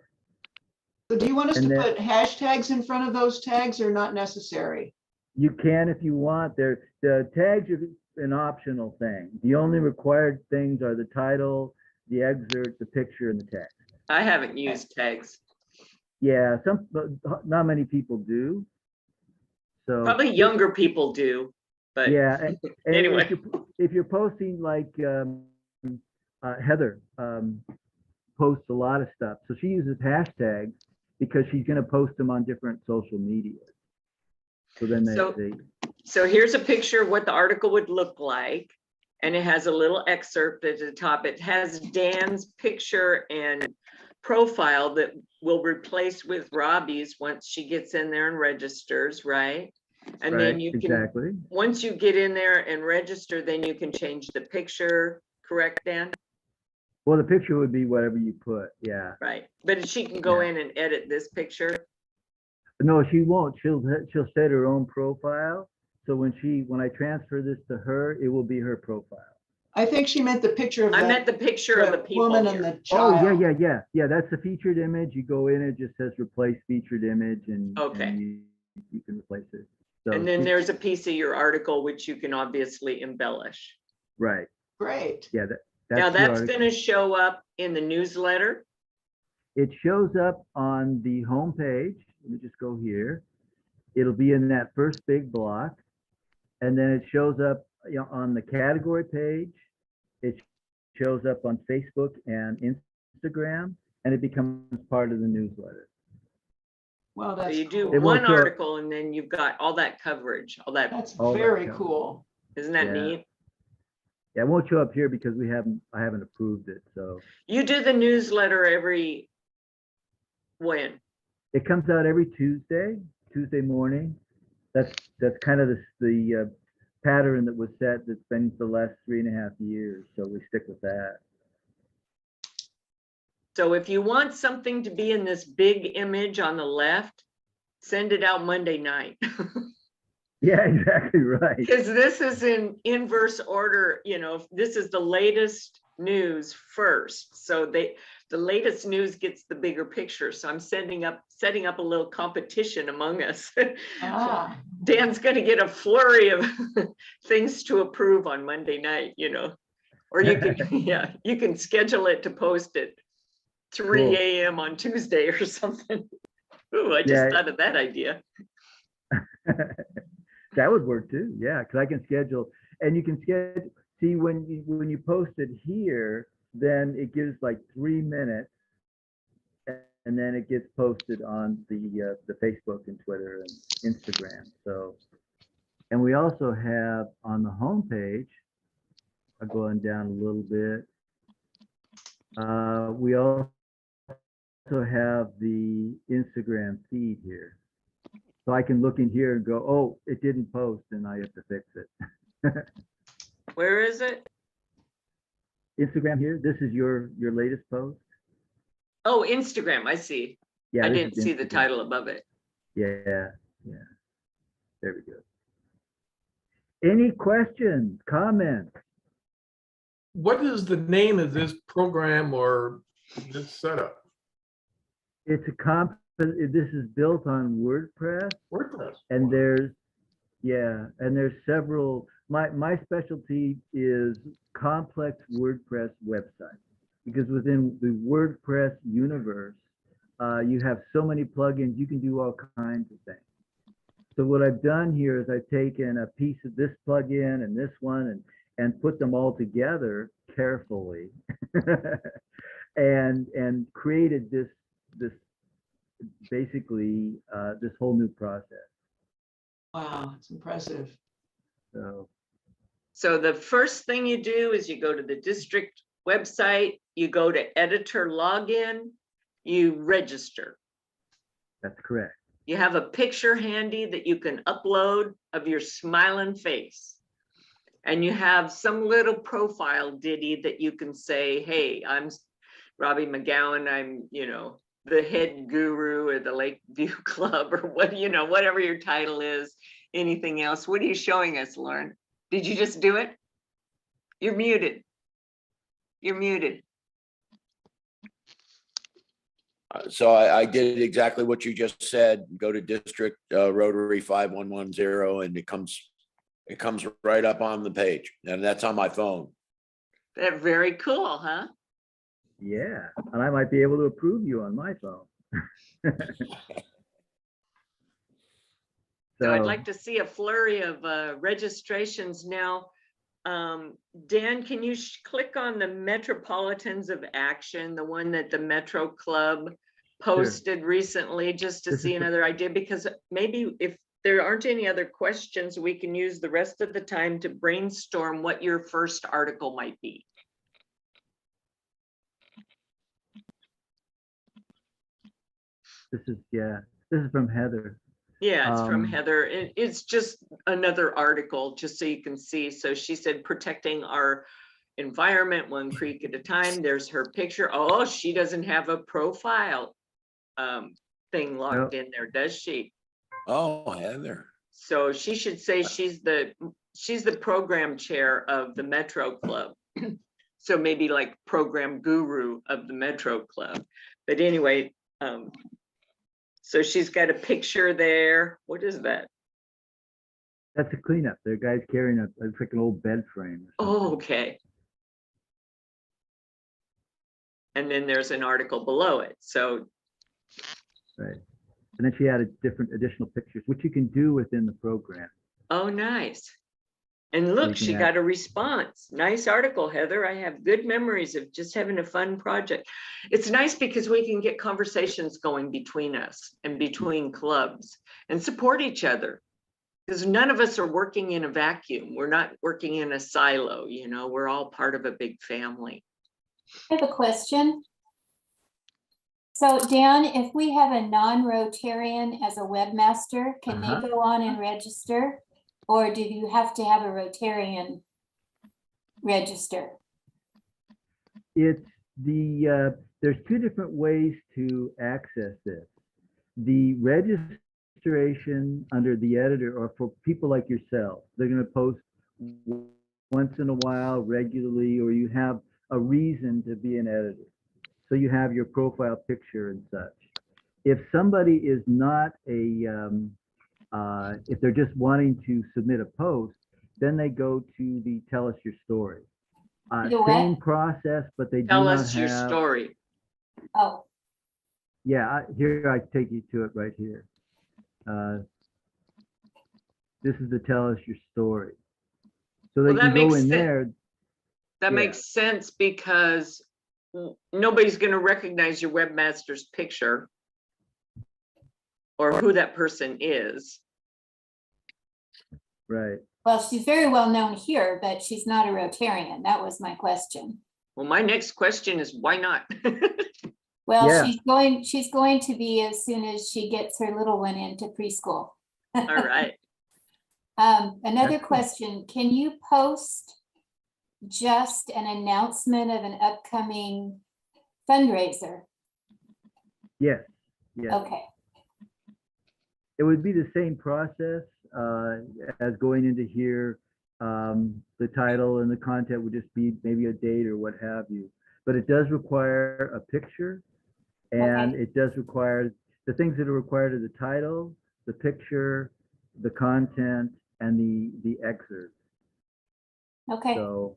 So do you want us And to then- put hashtags in front of those tags or not necessary? You can if you want. The tags are an optional thing. The only required things are the title, the excerpt, the picture, and the text. I haven't used tags. Yeah, but not many people do. So Probably younger people do, but yeah, and anyway. if you're posting like Heather posts a lot of stuff, so she uses hashtags because she's going to post them on different social media. So then So- they So here's a picture of what the article would look like. And it has a little excerpt at the top. It has Dan's picture and profile that will replace with Robbie's once she gets in there and registers, right? And then right, you can, exactly. once you get in there and register, then you can change the picture, correct, Dan? Well, the picture would be whatever you put. Yeah. Right, but she can go Yeah. in and edit this picture. No, she won't. She'll set her own profile. So when I transfer this to her, it will be her profile. I think she meant the picture of I meant the the picture of the people woman and here. the Oh, child. yeah. That's the featured image. You go in, it just says replace featured image and Okay. and you can replace it. So And then there's a piece of your article which you can obviously embellish. right. Great. Yeah, Now the that's article. gonna show up in the newsletter. It shows up on the home page. Let me just go here. It'll be in that first big block. And then it shows up on the category page. It shows up on Facebook and Instagram, and it becomes part of the newsletter. Well, So that's you do cool. It won't one show up- article and then you've got all that coverage, all that, That's all that very counts. cool. isn't that Yeah. neat? Yeah, it won't show up here because I haven't approved it. So You do the newsletter every, when? it comes out every Tuesday morning. That's kind of the pattern that was set that's been the last 3.5 years. So we stick with that. So if you want something to be in this big image on the left, send it out Monday night. Yeah, exactly right. Because this is in inverse order, if this is the latest news first. So the latest news gets the bigger picture. So I'm setting up a little competition among us. Ah, Dan's gonna get a flurry of things to approve on Monday night, you know. Or you can, yeah, you can schedule it to post at 3 Cool. a.m. on Tuesday or something. Ooh, I just Yeah. thought of that idea. That would work too. Yeah, because I can schedule, and you can schedule. See, when you post it here, then it gives like 3 minutes, and then it gets posted on the Facebook and Twitter and Instagram. So, and we also have on the homepage. I'll go on down a little bit. We also have the Instagram feed here. So I can look in here and go, oh, it didn't post, and I have to fix it. Where is it? Instagram here, this is your latest post? Oh, Instagram, I see. Yeah. I this didn't is see the Instagram. title above it. Yeah. There we go. Any questions, comments? What is the name of this program or this setup? It's this is built on WordPress, WordPress. and there's several, my specialty is complex WordPress websites, because within the WordPress universe, you have so many plugins, you can do all kinds of things. So what I've done here is I've taken a piece of this plugin and this one and put them all together carefully and created this basically this whole new process. wow, it's impressive. So the first thing you do is you go to the district website, you go to editor login, you register. That's correct. You have a picture handy that you can upload of your smiling face. And you have some little profile ditty that you can say, hey, I'm Robbie McGowan, I'm, you know, the head guru at the Lakeview Club, or what, you know, whatever your title is. Anything else? What are you showing us, Lauren? Did you just do it? You're muted. You're muted. So I did exactly what you just said. Go to District Rotary 5110, and it comes right up on the page, and that's on my phone. They're very cool, huh? Yeah, and I might be able to approve you on my phone. So I'd like to see a flurry of registrations now. Dan, can you click on the Metropolitans of Action, the one that the Metro Club posted recently, just to This is see the- another idea? Because maybe if there aren't any other questions, we can use the rest of the time to brainstorm what your first article might be. This is from Heather. Yeah, it's from Um, Heather. It's just another article, just so you can see. So she said, protecting our environment one creek at a time. There's her picture. Oh, she doesn't have a profile thing locked in there, does she? Oh, Heather. So she should say she's the program chair of the Metro Club. So maybe like program guru of the Metro Club. But anyway, so she's got a picture there. What is that? That's a cleanup. The guy's carrying it's like an old bed frame. Oh, okay. And then there's an article below it. So, Right. And then she added different additional pictures, which you can do within the program. oh, nice. And look, she Yeah. got a response. Nice article, Heather. I have good memories of just having a fun project. It's nice because we can get conversations going between us and between clubs and support each other. Because none of us are working in a vacuum. We're not working in a silo, you know, we're all part of a big family. I have a question. So Dan, if we have a non-Rotarian as a webmaster, can Uh-huh. they go on and register? Or do you have to have a Rotarian register? It's there's two different ways to access this. The registration under the editor, or for people like yourself, they're going to post once in a while regularly, or you have a reason to be an editor. So you have your profile picture and such. If somebody is not if they're just wanting to submit a post, then they go to the Tell Us Your Story. The what? Same process, but they do Tell not us your have. story. Oh, Yeah, here I take you to it right here. This is the Tell Us Your Story. So they Well, that can go makes in sense. there. That Yeah. makes sense because nobody's gonna recognize your webmaster's picture or who that person is. Right. well, she's very well known here, but she's not a Rotarian. That was my question. Well, my next question is why not? Well, Yeah. she's going to be as soon as she gets her little one into preschool. All right. Another Excellent. question, can you post just an announcement of an upcoming fundraiser? Yes. Yes. Okay, It would be the same process as going into here. The title and the content would just be maybe a date or what have you. But it does require a picture, and it does require the things that are required of the title, the picture, the content, and the excerpt. okay, So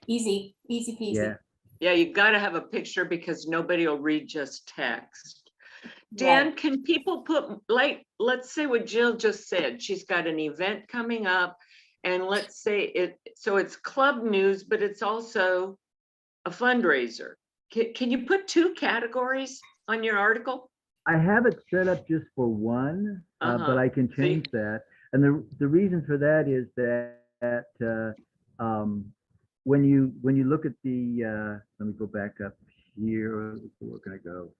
easy peasy. yeah, Yeah, you gotta have a picture because nobody will read just text. Right. Dan, can people put, like, let's say what Jill just said, she's got an event coming up. And let's say so it's club news, but it's also a fundraiser. Can you put two categories on your article? I have it set up just for one, but I can So you- change that. And the reason for that is that when you look at the let me go back up here. Where can I go?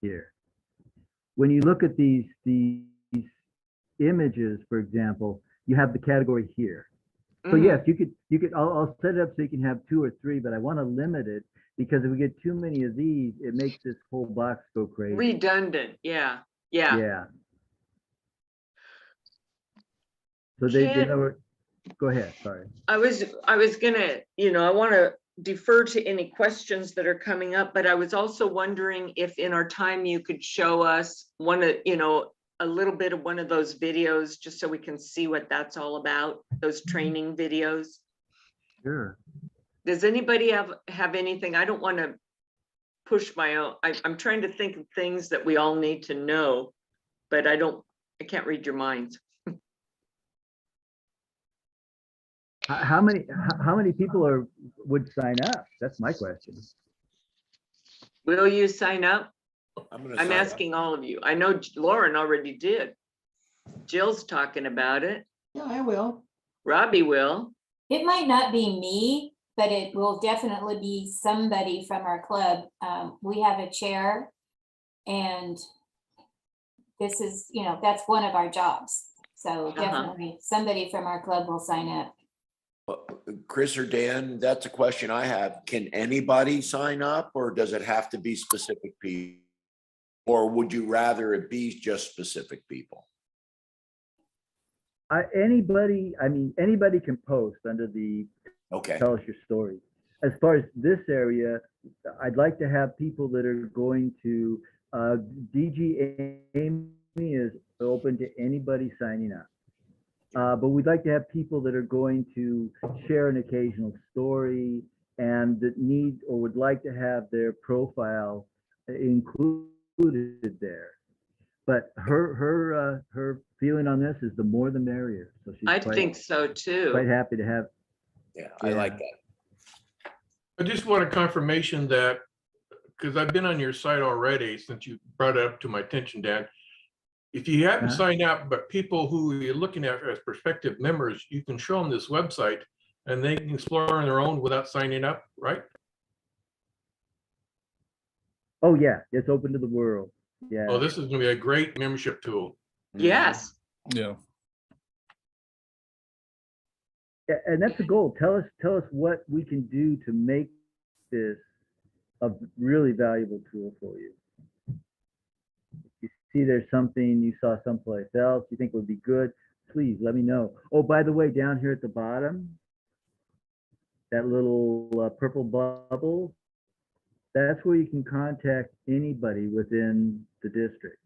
Here. When you look at these images, for example, you have the category here. So Mhm. yes, you could, I'll set it up so you can have 2 or 3, but I want to limit it because if we get too many of these, it makes this whole box go crazy. Redundant, yeah, yeah. Yeah. So they Can- never, go ahead, sorry. I was gonna, I want to defer to any questions that are coming up, but I was also wondering if in our time you could show us one of, a little bit of one of those videos, just so we can see what that's all about, those training videos. Sure. Does anybody have anything? I don't want to push my own. I'm trying to think of things that we all need to know, but I can't read your minds. How many people would sign up? That's my question. Will you sign up? I'm I'm asking all of you. I know Lauren already did. Jill's talking about it. Yeah, I will. Robbie will. It might not be me, but it will definitely be somebody from our club. We have a chair, and this is, that's one of our jobs. So definitely somebody from our club will sign up. Chris or Dan, that's a question I have. Can anybody sign up, or does it have to be specific people? Or would you rather it be just specific people? Anybody can post under the Okay. Tell Us Your Story. As far as this area, I'd like to have people that are going to, DG Amy is open to anybody signing up. But we'd like to have people that are going to share an occasional story and that need or would like to have their profile included there. But her feeling on this is the more the merrier. So she's I think so quite too. happy to have. Yeah, I like that. I just want a confirmation that, because I've been on your site already since you brought it up to my attention, Dan. If you haven't signed up, but people who you're looking at as prospective members, you can show them this website and they can explore on their own without signing up, right? Oh yeah, it's open to the world. Yeah. Oh, this is gonna be a great membership tool. Yes. Yeah. And that's the goal. Tell us what we can do to make this a really valuable tool for you. If you see there's something you saw someplace else you think would be good, please let me know. Oh, by the way, down here at the bottom, that little purple bubble, that's where you can contact anybody within the district.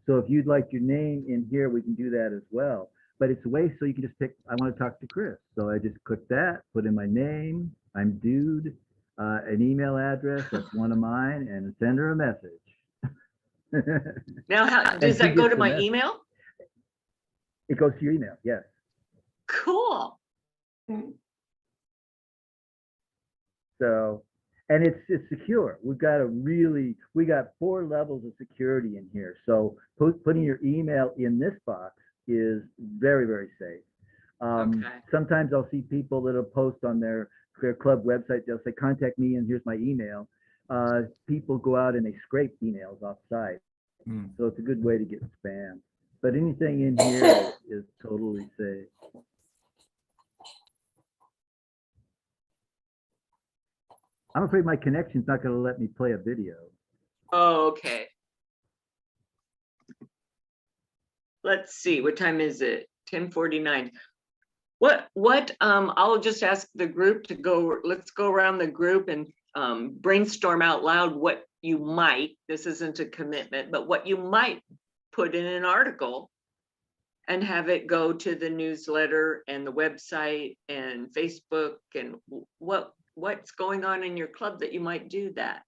So if you'd like your name in here, we can do that as well. But it's a way so you can just pick, I want to talk to Chris. So I just click that, put in my name, I'm Dude, an email address, that's one of mine, and send her a message. Now, how, And does she that go gets to the my message. email? It goes to your email, yes. Cool. So, and it's secure. We got 4 levels of security in here. So putting your email in this box is very, very safe. Okay. Sometimes I'll see people that'll post on their club website. They'll say, contact me and here's my email. People go out and they scrape emails off site. So it's a good way to get spam. But anything in here is totally safe. I'm afraid my connection's not going to let me play a video. Oh, okay. Let's see, what time is it? 10:49. I'll just ask the group to go, let's go around the group and brainstorm out loud what you might, this isn't a commitment, but what you might put in an article and have it go to the newsletter and the website and Facebook, and what's going on in your club that you might do that.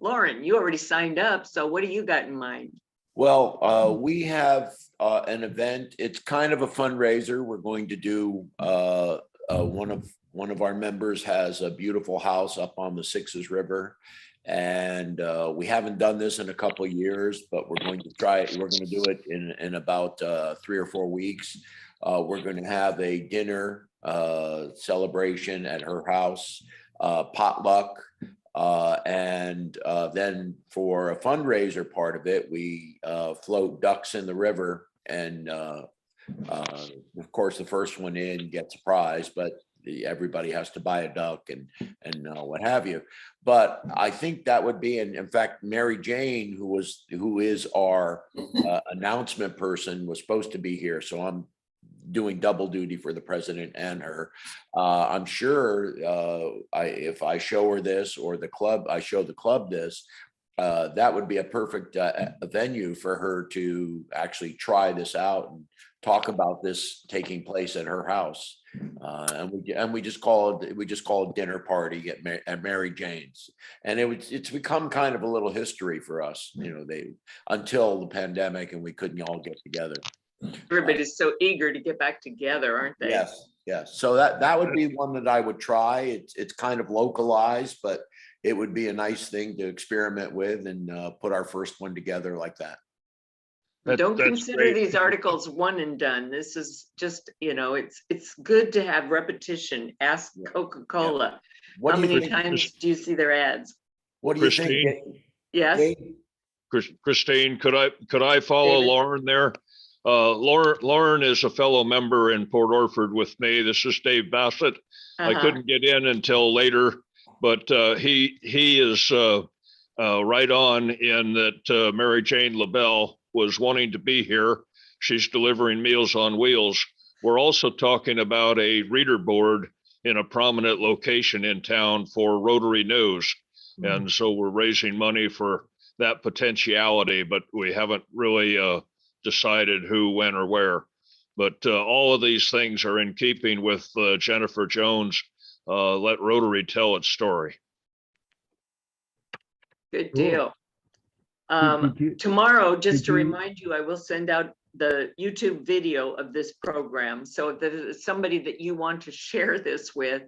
Lauren, you already signed up, so what do you got in mind? Well, we have an event. It's kind of a fundraiser. We're going to do one of our members has a beautiful house up on the Sixes River. And we haven't done this in a couple of years, but we're going to try it. We're going to do it in about 3 or 4 weeks. We're going to have a dinner celebration at her house, potluck. And then for a fundraiser part of it, we float ducks in the river. And of course, the first one in gets a prize, but everybody has to buy a duck and what have you. But I think that would be, and in fact, Mary Jane, who is our announcement person, was supposed to be here. So I'm doing double duty for the president and her. I'm sure if I show her this, or the club, I show the club this, that would be a perfect venue for her to actually try this out and talk about this taking place at her house. And we just call it dinner party at Mary Jane's, and it's become kind of a little history for us, until the pandemic and we couldn't all get together. Everybody's so eager to get back together, aren't they? Yes. So that would be one that I would try. It's kind of localized, but it would be a nice thing to experiment with and put our first one together like that. Don't That's consider great. these articles one and done. This is just, it's good to have repetition. Ask Coca-Cola. What How do you many think? times do you see their ads? What do you think? Christine? Yes, Dave? Christine, could I follow David? Lauren there? Lauren is a fellow member in Port Orford with me. This is Dave Bassett. I Uh-huh. couldn't get in until later, but he is right on in that Mary Jane LaBelle was wanting to be here. She's delivering Meals on Wheels. We're also talking about a reader board in a prominent location in town for Rotary News. And so we're raising money for that potentiality, but we haven't really decided who, when, or where. But all of these things are in keeping with Jennifer Jones, Let Rotary Tell Its Story. Good Cool. deal. Did you- Tomorrow, just did to you- remind you, I will send out the YouTube video of this program. So if there's somebody that you want to share this with,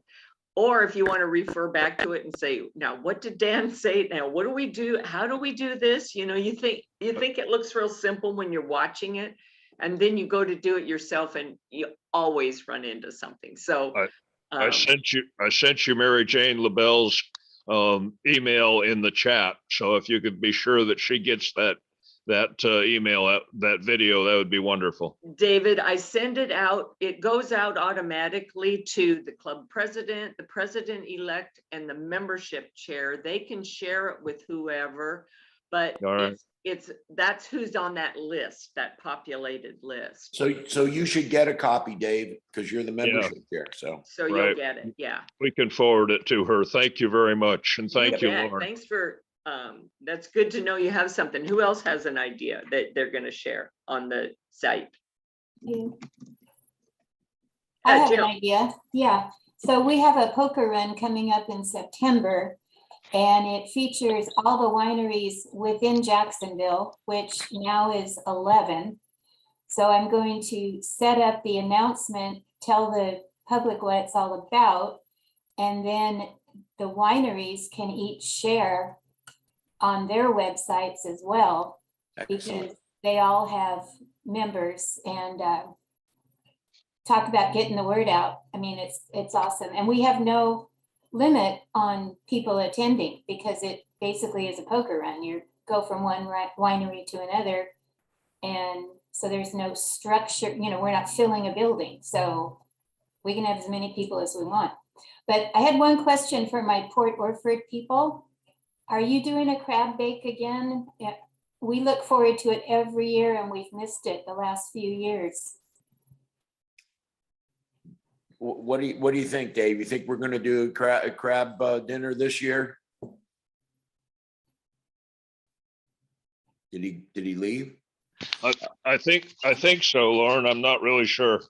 or if you want to refer back to it and say, now, what did Dan say? Now, what do we do? How do we do this? You think it looks real simple when you're watching it, and then you go to do it yourself and you always run into something. So I sent you Mary Jane LaBelle's email in the chat. So if you could be sure that she gets that email, that video, that would be wonderful. David, I send it out. It goes out automatically to the club president, the president-elect, and the membership chair. They can share it with whoever. But All right. that's who's on that list, that populated list. So you should get a copy, Dave, because you're the membership chair, so. So you'll Right. get it, yeah. We can forward it to her. Thank you very much. And thank you, bet. Lauren. Thanks for, that's good to know you have something. Who else has an idea that they're gonna share on the site? I have an Jill. idea. Yeah. So we have a poker run coming up in September. And it features all the wineries within Jacksonville, which now is 11. So I'm going to set up the announcement, tell the public what it's all about. And then the wineries can each share on their websites as well, because Excellent. they all have members, and talk about getting the word out. I mean, it's awesome. And we have no limit on people attending, because it basically is a poker run. You go from one winery to another. And so there's no structure, we're not filling a building. So we can have as many people as we want. But I had one question for my Port Orford people. Are you doing a crab bake again? Yeah, we look forward to it every year, and we've missed it the last few years. What do you think, Dave? You think we're gonna do a crab dinner this year? Did he leave? I think so, Lauren. I'm not really sure.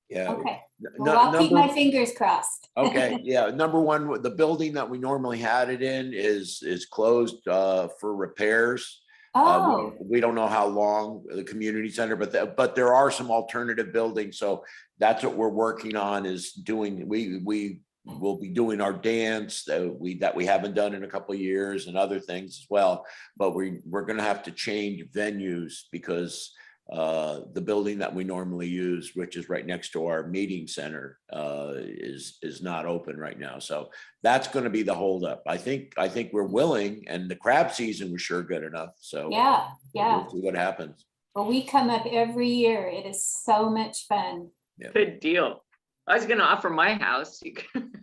Yeah. Okay, well, I'll keep my fingers crossed. Okay, yeah, number one, the building that we normally had it in is closed for repairs. Oh, We don't know how long, the community center, but there are some alternative buildings, so that's what we're working on, is doing, we will be doing our dance that we haven't done in a couple of years, and other things as well. But we're gonna have to change venues, because the building that we normally use, which is right next to our meeting center, is not open right now. So that's going to be the holdup. I think we're willing, and the crab season was sure good enough. So yeah. we'll see what happens. Well, we come up every year. It is so much fun. Good deal. I was gonna offer my house. You can-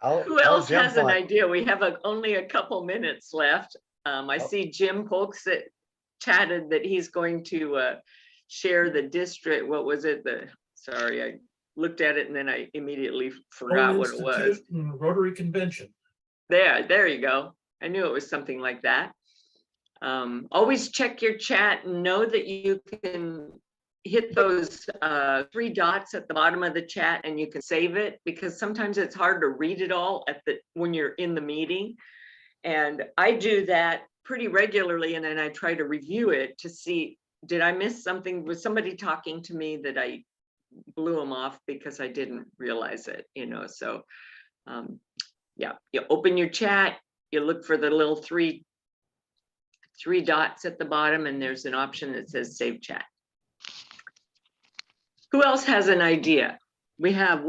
Who else has an idea? We have only a couple minutes left. I see Jim Polks that chatted that he's going to share the district. What was it? Sorry, I looked at it and then I immediately forgot what it was. Institute and Rotary Convention. There you go. I knew it was something like that. Always check your chat and know that you can hit those 3 dots at the bottom of the chat, and you can save it, because sometimes it's hard to read it all when you're in the meeting. And I do that pretty regularly, and then I try to review it to see, did I miss something? Was somebody talking to me that I blew them off because I didn't realize it, so yeah, you open your chat, you look for the little three dots at the bottom, and there's an option that says save chat. Who else has an idea? We have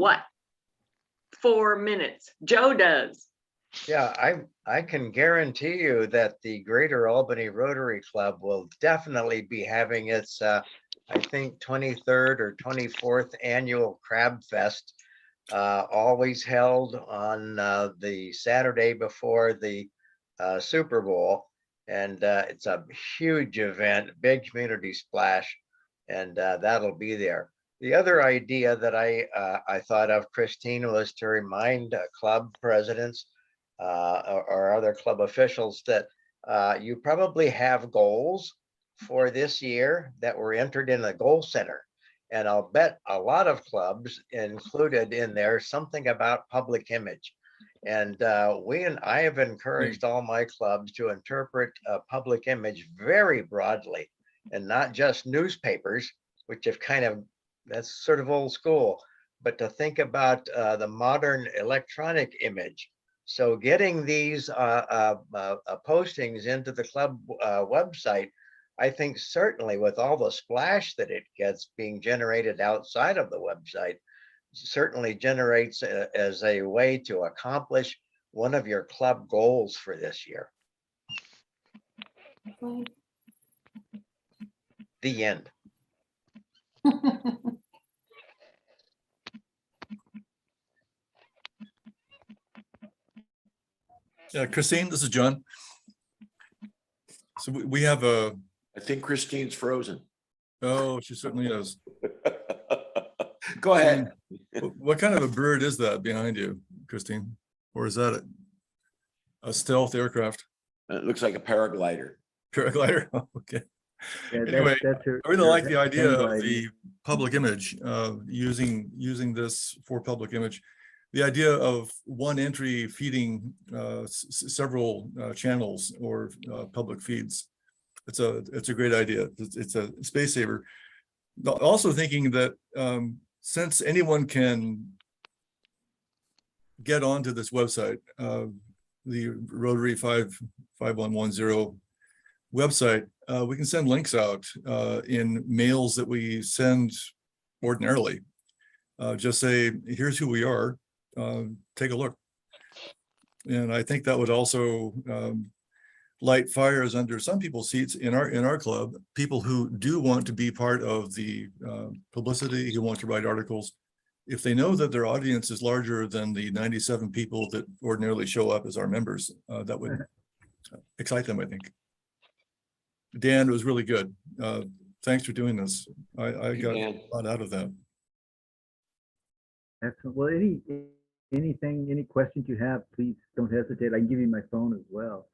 4 minutes. Joe does. Yeah, I can guarantee you that the Greater Albany Rotary Club will definitely be having its, I think, 23rd or 24th annual Crab Fest, always held on the Saturday before the Super Bowl. And it's a huge event, big community splash, and that'll be there. The other idea that I thought of, Christine, was to remind club presidents or other club officials that you probably have goals for this year that were entered in the goal center. And I'll bet a lot of clubs included in there something about public image. And I have encouraged all my clubs to interpret public image very broadly, and not just newspapers, which have that's sort of old school, but to think about the modern electronic image. So getting these postings into the club website, I think certainly with all the splash that it gets being generated outside of the website, certainly generates as a way to accomplish one of your club goals for this year. The end. Yeah, Christine, this is John. So we have a, I think Christine's frozen. oh, she certainly is. Go ahead. What kind of a bird is that behind you, Christine? Or is that a stealth aircraft? It looks like a paraglider. Paraglider? Okay. Yeah, Anyway, that's her- I really her like the idea hang of gliding. the public image, using this for public image. The idea of one entry feeding several channels or public feeds. It's a great idea. It's a space saver. Also thinking that since anyone can get onto this website, the Rotary 5110 website, we can send links out in mails that we send ordinarily. Just say, here's who we are, take a look. And I think that would also light fires under some people's seats in our club, people who do want to be part of the publicity, who want to write articles. If they know that their audience is larger than the 97 people that ordinarily show up as our members, that would excite them, I think. Dan, it was really good. Thanks for doing this. I got a lot out of that. Excellent. Well, any questions you have, please don't hesitate. I can give you my phone as well.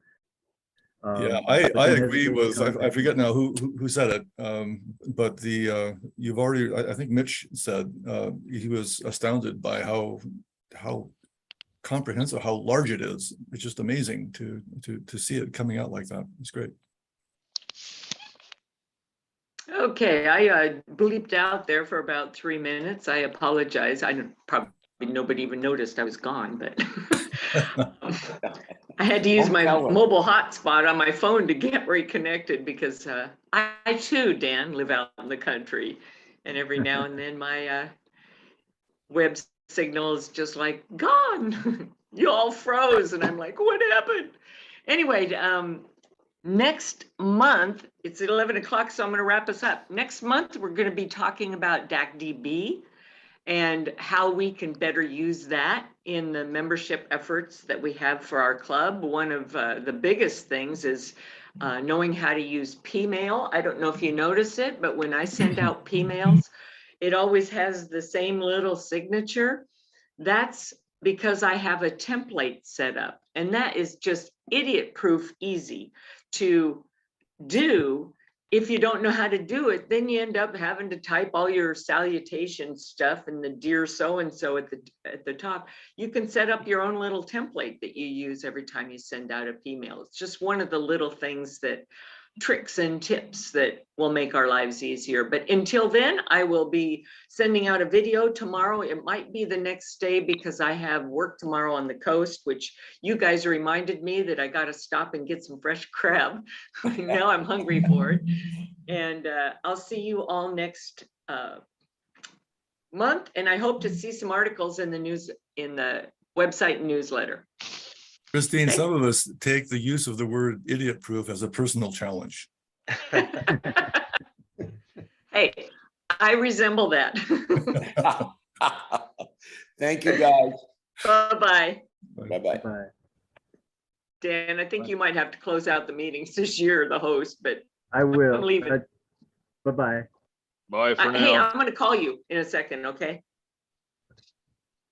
Yeah, But I don't agree hesitate to with, I contact forget me. now who said it. But the, you've already, I think Mitch said, he was astounded by how comprehensive, how large it is. It's just amazing to see it coming out like that. It's great. Okay, I bleeped out there for about 3 minutes. I apologize. Probably nobody even noticed I was gone, but I had to use Don't my tell 'em. mobile hotspot on my phone to get reconnected because I too, Dan, live out in the country. And every now and then my web signal is just like gone. You all froze and I'm like, what happened? Anyway, next month, it's at 11 o'clock, so I'm going to wrap us up. Next month, we're going to be talking about DACDB and how we can better use that in the membership efforts that we have for our club. One of the biggest things is knowing how to use Pmail. I don't know if you notice it, but when I send out Pmails, it always has the same little signature. That's because I have a template set up, and that is just idiot-proof easy to do. If you don't know how to do it, then you end up having to type all your salutation stuff and the dear so-and-so at the top. You can set up your own little template that you use every time you send out a email. It's just one of the little things that tricks and tips that will make our lives easier. But until then, I will be sending out a video tomorrow. It might be the next day because I have work tomorrow on the coast, which you guys reminded me that I got to stop and get some fresh crab. Now I'm hungry for it. And I'll see you all next month. And I hope to see some articles in the news, in the website newsletter. Christine, some of us take the use of the word idiot proof as a personal challenge. Hey, I resemble that. Thank you, guys. Bye-bye. Bye-bye. Bye. Dan, I think you might have to close out the meeting since you're the host, but I will. I'm leaving. Bye-bye. Bye for hey, now. I'm gonna call you in a second, okay?